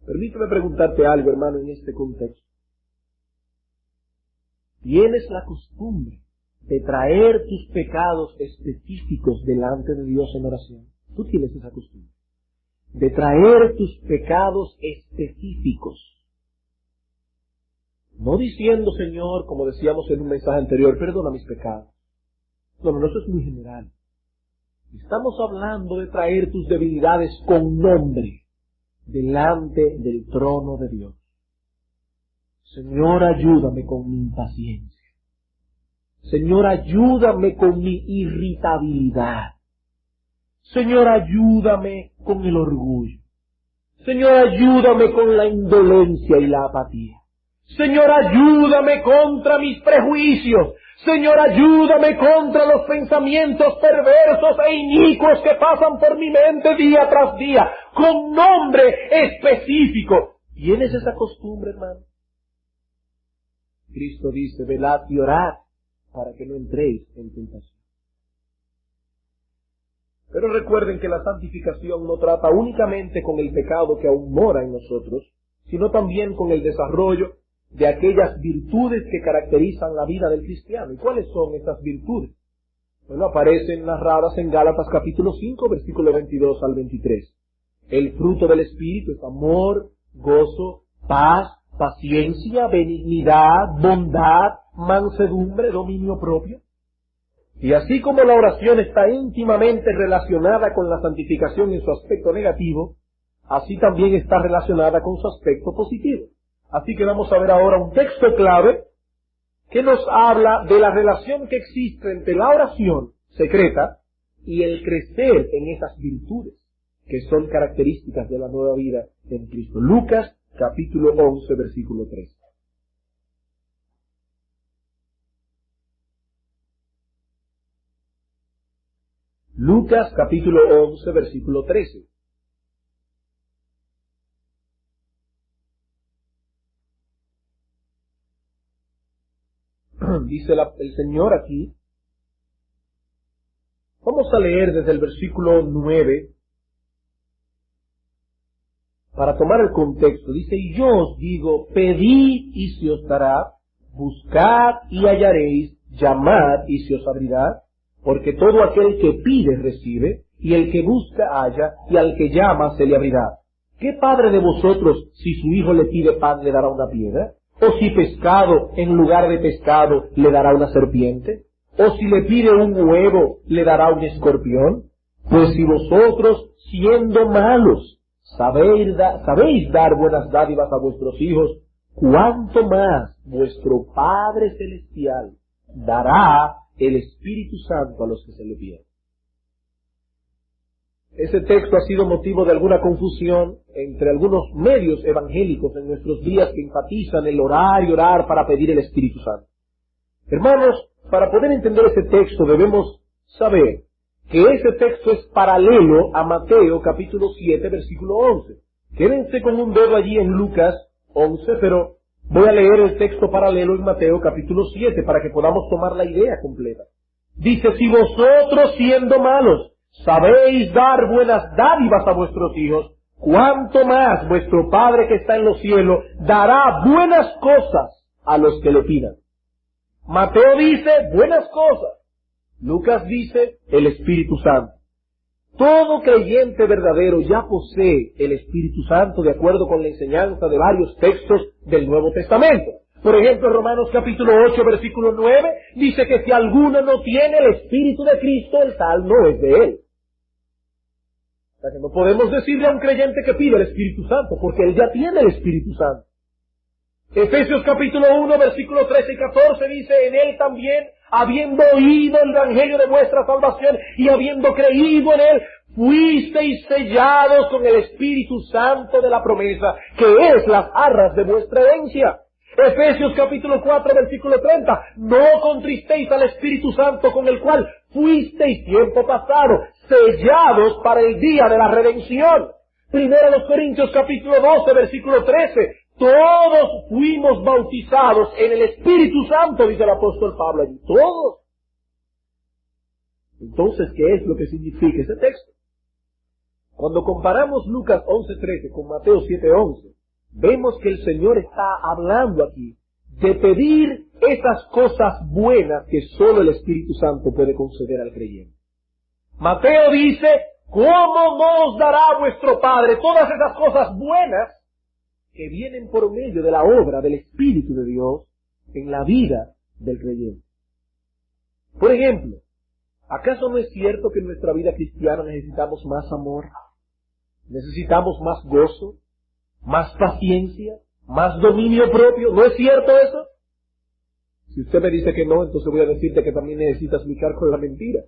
[SPEAKER 1] Permíteme preguntarte algo, hermano, en este contexto. ¿Tienes la costumbre de traer tus pecados específicos delante de Dios en oración? ¿Tú tienes esa costumbre de traer tus pecados específicos? No diciendo, Señor, como decíamos en un mensaje anterior, perdona mis pecados. No, eso es muy general. Estamos hablando de traer tus debilidades con nombre delante del trono de Dios. Señor, ayúdame con mi impaciencia. Señor, ayúdame con mi irritabilidad. Señor, ayúdame con el orgullo. Señor, ayúdame con la indolencia y la apatía. Señor, ayúdame contra mis prejuicios. Señor, ayúdame contra los pensamientos perversos e inicuos que pasan por mi mente día tras día, con nombre específico. ¿Tienes esa costumbre, hermano? Cristo dice: velad y orad para que no entréis en tentación. Pero recuerden que la santificación no trata únicamente con el pecado que aún mora en nosotros, sino también con el desarrollo de aquellas virtudes que caracterizan la vida del cristiano. ¿Y cuáles son esas virtudes? Bueno, aparecen narradas en Gálatas capítulo 5, versículo 22 al 23. El fruto del Espíritu es amor, gozo, paz, paciencia, benignidad, bondad, mansedumbre, dominio propio. Y así como la oración está íntimamente relacionada con la santificación en su aspecto negativo, así también está relacionada con su aspecto positivo. Así que vamos a ver ahora un texto clave que nos habla de la relación que existe entre la oración secreta y el crecer en esas virtudes que son características de la nueva vida en Cristo. Lucas capítulo 11, versículo 3. Lucas capítulo 11, versículo 13. Dice el Señor aquí. Vamos a leer desde el versículo 9 para tomar el contexto. Dice: y yo os digo, pedid y se os dará, buscad y hallaréis, llamad y se os abrirá. Porque todo aquel que pide recibe, y el que busca halla, y al que llama se le abrirá. ¿Qué padre de vosotros, si su hijo le pide pan, le dará una piedra? ¿O si pescado, en lugar de pescado, le dará una serpiente? ¿O si le pide un huevo, le dará un escorpión? Pues si vosotros, siendo malos, sabéis dar buenas dádivas a vuestros hijos, ¿cuánto más vuestro Padre Celestial dará el Espíritu Santo a los que se le piden? Ese texto ha sido motivo de alguna confusión entre algunos medios evangélicos en nuestros días que enfatizan el orar y orar para pedir el Espíritu Santo. Hermanos, para poder entender ese texto debemos saber que ese texto es paralelo a Mateo capítulo 7, versículo 11. Quédense con un dedo allí en Lucas 11, pero voy a leer el texto paralelo en Mateo capítulo 7 para que podamos tomar la idea completa. Dice: si vosotros siendo malos sabéis dar buenas dádivas a vuestros hijos, ¿cuánto más vuestro Padre que está en los cielos dará buenas cosas a los que le pidan? Mateo dice buenas cosas. Lucas dice el Espíritu Santo. Todo creyente verdadero ya posee el Espíritu Santo de acuerdo con la enseñanza de varios textos del Nuevo Testamento. Por ejemplo, Romanos capítulo 8, versículo 9, dice que si alguno no tiene el Espíritu de Cristo, el tal no es de él. sea que no podemos decirle a un creyente que pide el Espíritu Santo, porque él ya tiene el Espíritu Santo. Efesios capítulo 1, versículos 13 y 14 dice, en él también, habiendo oído el evangelio de vuestra salvación y habiendo creído en él, fuisteis sellados con el Espíritu Santo de la promesa, que es las arras de vuestra herencia. Efesios capítulo 4, versículo 30, no contristéis al Espíritu Santo con el cual fuisteis tiempo pasado, sellados para el día de la redención. Primero los Corintios capítulo 12, versículo 13, todos fuimos bautizados en el Espíritu Santo, dice el apóstol Pablo allí, todos. Entonces, ¿qué es lo que significa ese texto? Cuando comparamos Lucas 11:13 con Mateo 7:11, vemos que el Señor está hablando aquí de pedir esas cosas buenas que solo el Espíritu Santo puede conceder al creyente. Mateo dice, ¿cómo nos dará vuestro Padre todas esas cosas buenas que vienen por medio de la obra del Espíritu de Dios en la vida del creyente? Por ejemplo, ¿acaso no es cierto que en nuestra vida cristiana necesitamos más amor? ¿Necesitamos más gozo? ¿Más paciencia? ¿Más dominio propio? ¿No es cierto eso? Si usted me dice que no, entonces voy a decirte que también necesitas luchar con la mentira.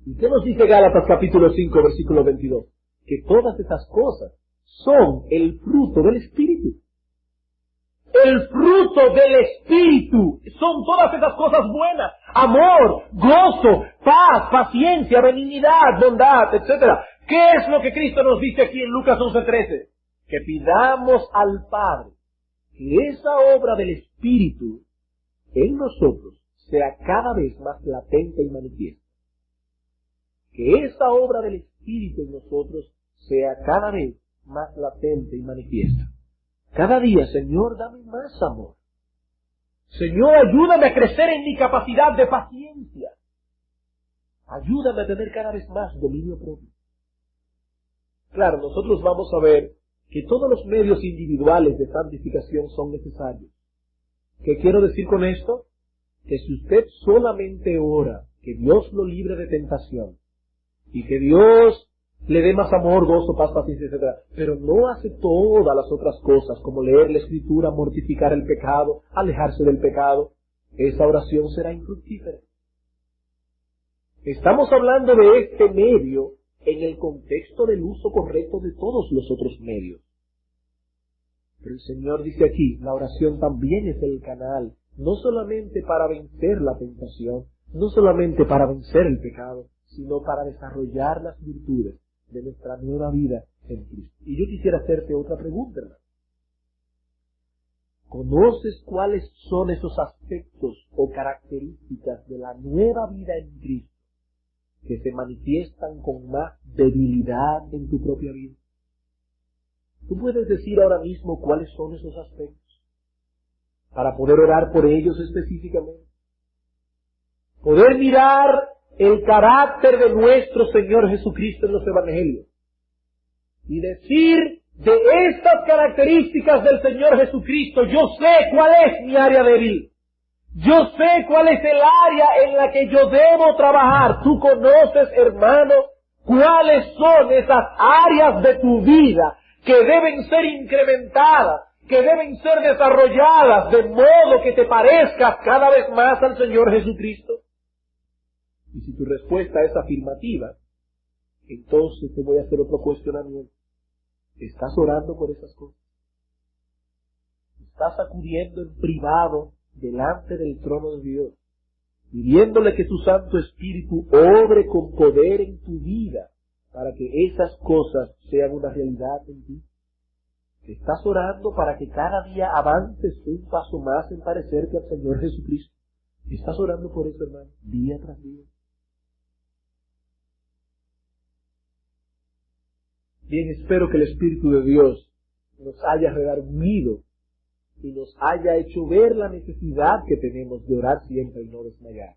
[SPEAKER 1] ¿Y qué nos dice Gálatas capítulo 5, versículo 22? Que todas esas cosas son el fruto del Espíritu. El fruto del Espíritu son todas esas cosas buenas. Amor, gozo, paz, paciencia, benignidad, bondad, etcétera. ¿Qué es lo que Cristo nos dice aquí en Lucas 11:13? Que pidamos al Padre que esa obra del Espíritu en nosotros sea cada vez más latente y manifiesta. Que esa obra del Espíritu en nosotros sea cada vez más latente y manifiesta. Cada día, Señor, dame más amor. Señor, ayúdame a crecer en mi capacidad de paciencia. Ayúdame a tener cada vez más dominio propio. Claro, nosotros vamos a ver que todos los medios individuales de santificación son necesarios. ¿Qué quiero decir con esto? Que si usted solamente ora que Dios lo libre de tentación y que Dios le dé más amor, gozo, paz, paciencia, etc., pero no hace todas las otras cosas, como leer la Escritura, mortificar el pecado, alejarse del pecado, esa oración será infructífera. Estamos hablando de este medio en el contexto del uso correcto de todos los otros medios. Pero el Señor dice aquí, la oración también es el canal, no solamente para vencer la tentación, no solamente para vencer el pecado, sino para desarrollar las virtudes de nuestra nueva vida en Cristo. Y yo quisiera hacerte otra pregunta, hermano. ¿Conoces cuáles son esos aspectos o características de la nueva vida en Cristo que se manifiestan con más debilidad en tu propia vida? ¿Tú puedes decir ahora mismo cuáles son esos aspectos para poder orar por ellos específicamente? Poder mirar el carácter de nuestro Señor Jesucristo en los Evangelios y decir, de estas características del Señor Jesucristo, yo sé cuál es mi área débil. Yo sé cuál es el área en la que yo debo trabajar. Tú conoces, hermano, cuáles son esas áreas de tu vida que deben ser incrementadas, que deben ser desarrolladas de modo que te parezcas cada vez más al Señor Jesucristo. Y si tu respuesta es afirmativa, entonces te voy a hacer otro cuestionamiento. ¿Estás orando por esas cosas? ¿Estás acudiendo en privado delante del trono de Dios, pidiéndole que su Santo Espíritu obre con poder en tu vida para que esas cosas sean una realidad en ti? ¿Estás orando para que cada día avances un paso más en parecerte al Señor Jesucristo? ¿Estás orando por eso, hermano? Día tras día. Bien, espero que el Espíritu de Dios nos haya redarguido y nos haya hecho ver la necesidad que tenemos de orar siempre y no desmayar.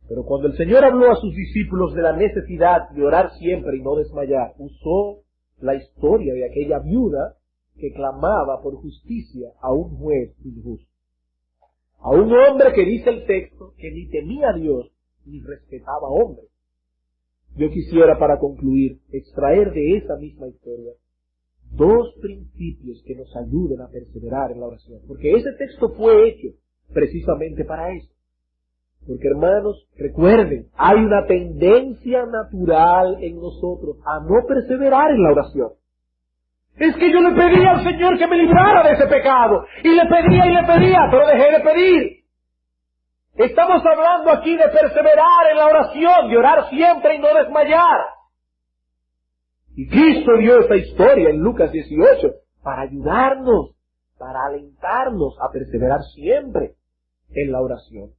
[SPEAKER 1] Pero cuando el Señor habló a sus discípulos de la necesidad de orar siempre y no desmayar, usó la historia de aquella viuda que clamaba por justicia a un juez injusto. A un hombre que dice el texto que ni temía a Dios ni respetaba a hombres. yo quisiera, para concluir, extraer de esa misma historia dos principios que nos ayuden a perseverar en la oración. Porque ese texto fue hecho precisamente para eso. Porque, hermanos, recuerden, hay una tendencia natural en nosotros a no perseverar en la oración. Es que yo le pedía al Señor que me librara de ese pecado, y le pedía, pero dejé de pedir. Estamos hablando aquí de perseverar en la oración, de orar siempre y no desmayar. Y Cristo dio esta historia en Lucas 18 para ayudarnos, para alentarnos a perseverar siempre en la oración.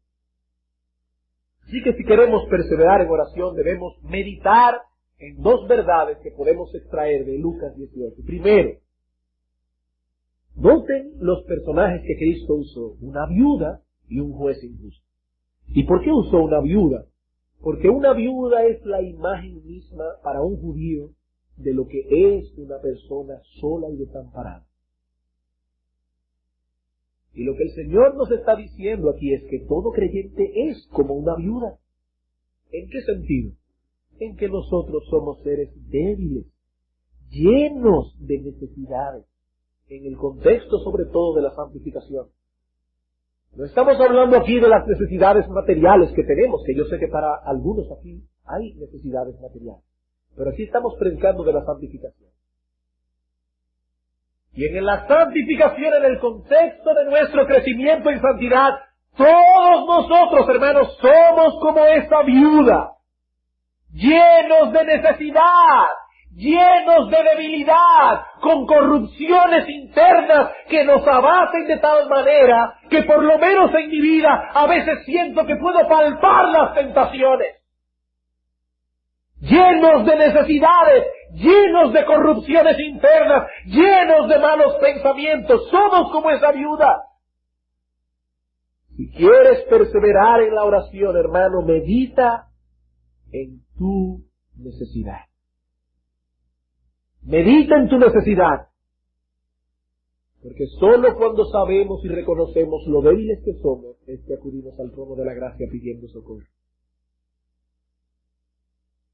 [SPEAKER 1] Así que si queremos perseverar en oración, debemos meditar en dos verdades que podemos extraer de Lucas 18. Primero, noten los personajes que Cristo usó, una viuda y un juez injusto. ¿Y por qué usó una viuda? Porque una viuda es la imagen misma para un judío de lo que es una persona sola y desamparada. Y lo que el Señor nos está diciendo aquí es que todo creyente es como una viuda. ¿En qué sentido? En que nosotros somos seres débiles, llenos de necesidades, en el contexto sobre todo de la santificación. No estamos hablando aquí de las necesidades materiales que tenemos, que yo sé que para algunos aquí hay necesidades materiales, pero aquí estamos predicando de la santificación. Y en la santificación, en el contexto de nuestro crecimiento en santidad, todos nosotros, hermanos, somos como esa viuda, llenos de necesidad, llenos de debilidad, con corrupciones internas que nos abaten de tal manera que por lo menos en mi vida a veces siento que puedo palpar las tentaciones. Llenos de necesidades, llenos de corrupciones internas, llenos de malos pensamientos, somos como esa viuda. Si quieres perseverar en la oración, hermano, medita en tu necesidad. Medita en tu necesidad. Porque solo cuando sabemos y reconocemos lo débiles que somos, es que acudimos al trono de la gracia pidiendo socorro.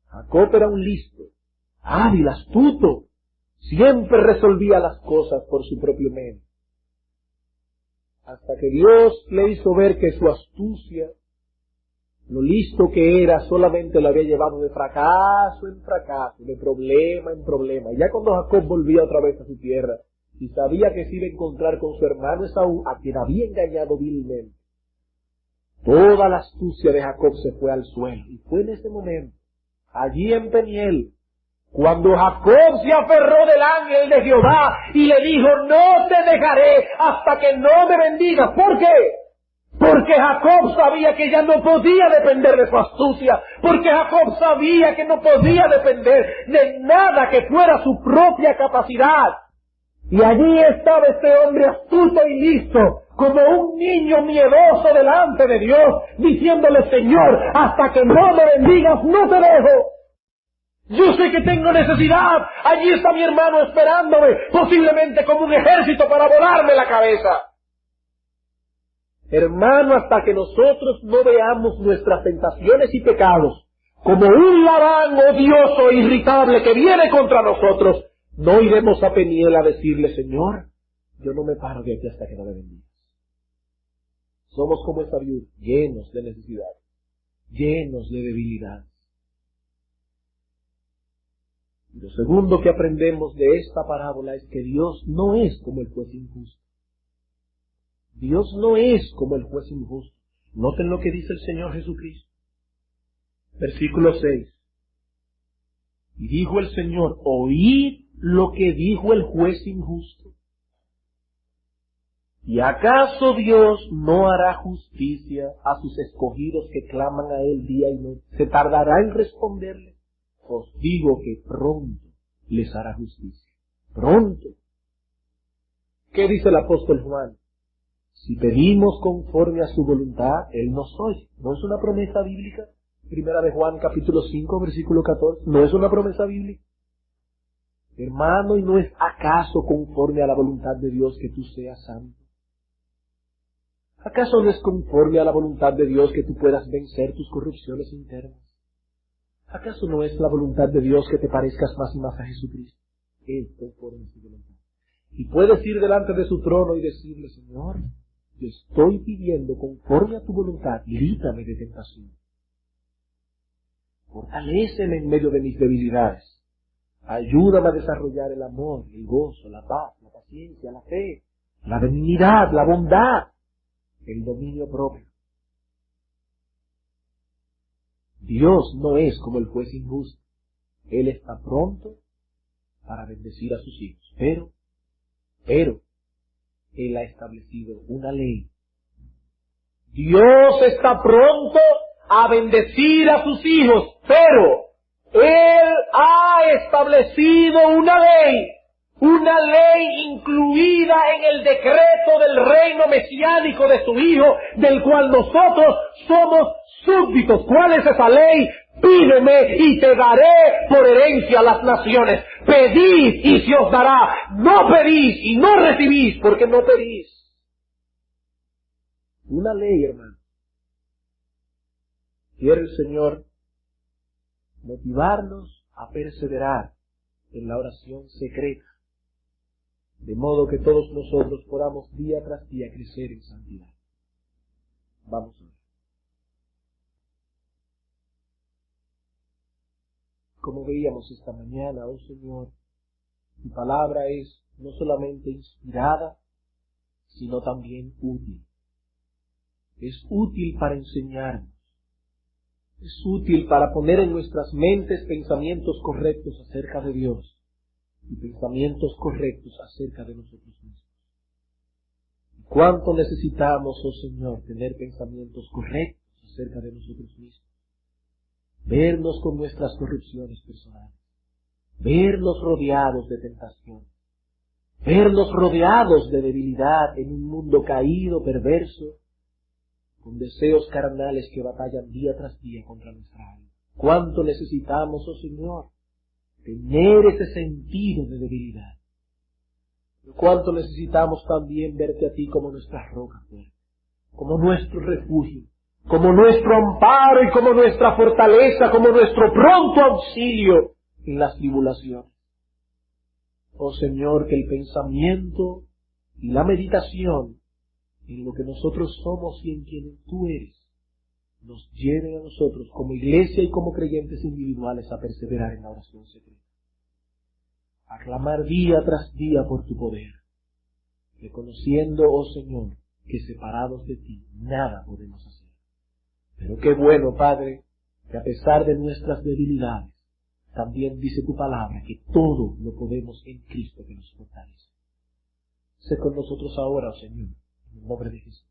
[SPEAKER 1] Jacob era un listo, hábil, astuto, siempre resolvía las cosas por su propio medio. Hasta que Dios le hizo ver que su astucia, lo listo que era, solamente lo había llevado de fracaso en fracaso, de problema en problema. Y ya cuando Jacob volvía otra vez a su tierra, y sabía que se iba a encontrar con su hermano Esaú, a quien había engañado vilmente, toda la astucia de Jacob se fue al suelo. Y fue en ese momento, allí en Peniel, cuando Jacob se aferró del ángel de Jehová y le dijo: no te dejaré hasta que no me bendigas. ¿Por qué? Porque Jacob sabía que ya no podía depender de su astucia, porque Jacob sabía que no podía depender de nada que fuera su propia capacidad. Y allí estaba este hombre astuto y listo, como un niño miedoso delante de Dios, diciéndole: Señor, hasta que no me bendigas, no te dejo. Yo sé que tengo necesidad, allí está mi hermano esperándome, posiblemente como un ejército para volarme la cabeza. Hermano, hasta que nosotros no veamos nuestras tentaciones y pecados como un Labán odioso e irritable que viene contra nosotros, no iremos a Peniel a decirle: Señor, yo no me paro de aquí hasta que no me bendigas. Somos como esa viuda, llenos de necesidad, llenos de debilidad. Y lo segundo que aprendemos de esta parábola es que Dios no es como el juez injusto. Dios no es como el juez injusto. Noten lo que dice el Señor Jesucristo. Versículo 6. Y dijo el Señor: oíd lo que dijo el juez injusto. ¿Y acaso Dios no hará justicia a sus escogidos que claman a Él día y noche? ¿Se tardará en responderle? Os digo que pronto les hará justicia. Pronto. ¿Qué dice el apóstol Juan? Si pedimos conforme a su voluntad, Él nos oye. ¿No es una promesa bíblica? Primera de Juan, capítulo 5, versículo 14. ¿No es una promesa bíblica? Hermano, ¿y no es acaso conforme a la voluntad de Dios que tú seas santo? ¿Acaso no es conforme a la voluntad de Dios que tú puedas vencer tus corrupciones internas? ¿Acaso no es la voluntad de Dios que te parezcas más y más a Jesucristo? Esto es por su voluntad. Y puedes ir delante de su trono y decirle, Señor, yo estoy pidiendo conforme a tu voluntad, líbrame de tentación. Fortaléceme en medio de mis debilidades. Ayúdame a desarrollar el amor, el gozo, la paz, la paciencia, la fe, la benignidad, la bondad, el dominio propio. Dios no es como el juez injusto. Él está pronto para bendecir a sus hijos. Pero, Él ha establecido una ley. Dios está pronto a bendecir a sus hijos, pero Él ha establecido una ley incluida en el decreto del reino mesiánico de su Hijo, del cual nosotros somos súbditos. ¿Cuál es esa ley? Pídeme y te daré por herencia a las naciones. Pedid y se os dará. No pedís y no recibís porque no pedís. Una ley, hermano. Quiere el Señor motivarnos a perseverar en la oración secreta, de modo que todos nosotros podamos día tras día crecer en santidad. Vamos a ver. Como veíamos esta mañana, oh Señor, tu palabra es no solamente inspirada, sino también útil. Es útil para enseñarnos. Es útil para poner en nuestras mentes pensamientos correctos acerca de Dios y pensamientos correctos acerca de nosotros mismos. ¿Cuánto necesitamos, oh Señor, tener pensamientos correctos acerca de nosotros mismos? Vernos con nuestras corrupciones personales, vernos rodeados de tentación, vernos rodeados de debilidad en un mundo caído, perverso, con deseos carnales que batallan día tras día contra nuestra alma. ¿Cuánto necesitamos, oh Señor, tener ese sentido de debilidad? ¿Cuánto necesitamos también verte a ti como nuestra roca fuerte, como nuestro refugio, como nuestro amparo y como nuestra fortaleza, como nuestro pronto auxilio en las tribulaciones? Oh Señor, que el pensamiento y la meditación en lo que nosotros somos y en quien tú eres, nos lleven a nosotros como iglesia y como creyentes individuales a perseverar en la oración secreta, a clamar día tras día por tu poder, reconociendo, oh Señor, que separados de ti nada podemos hacer. Pero qué bueno, Padre, que a pesar de nuestras debilidades, también dice tu palabra que todo lo podemos en Cristo que nos fortalece. Sé con nosotros ahora, oh Señor, en el nombre de Jesús.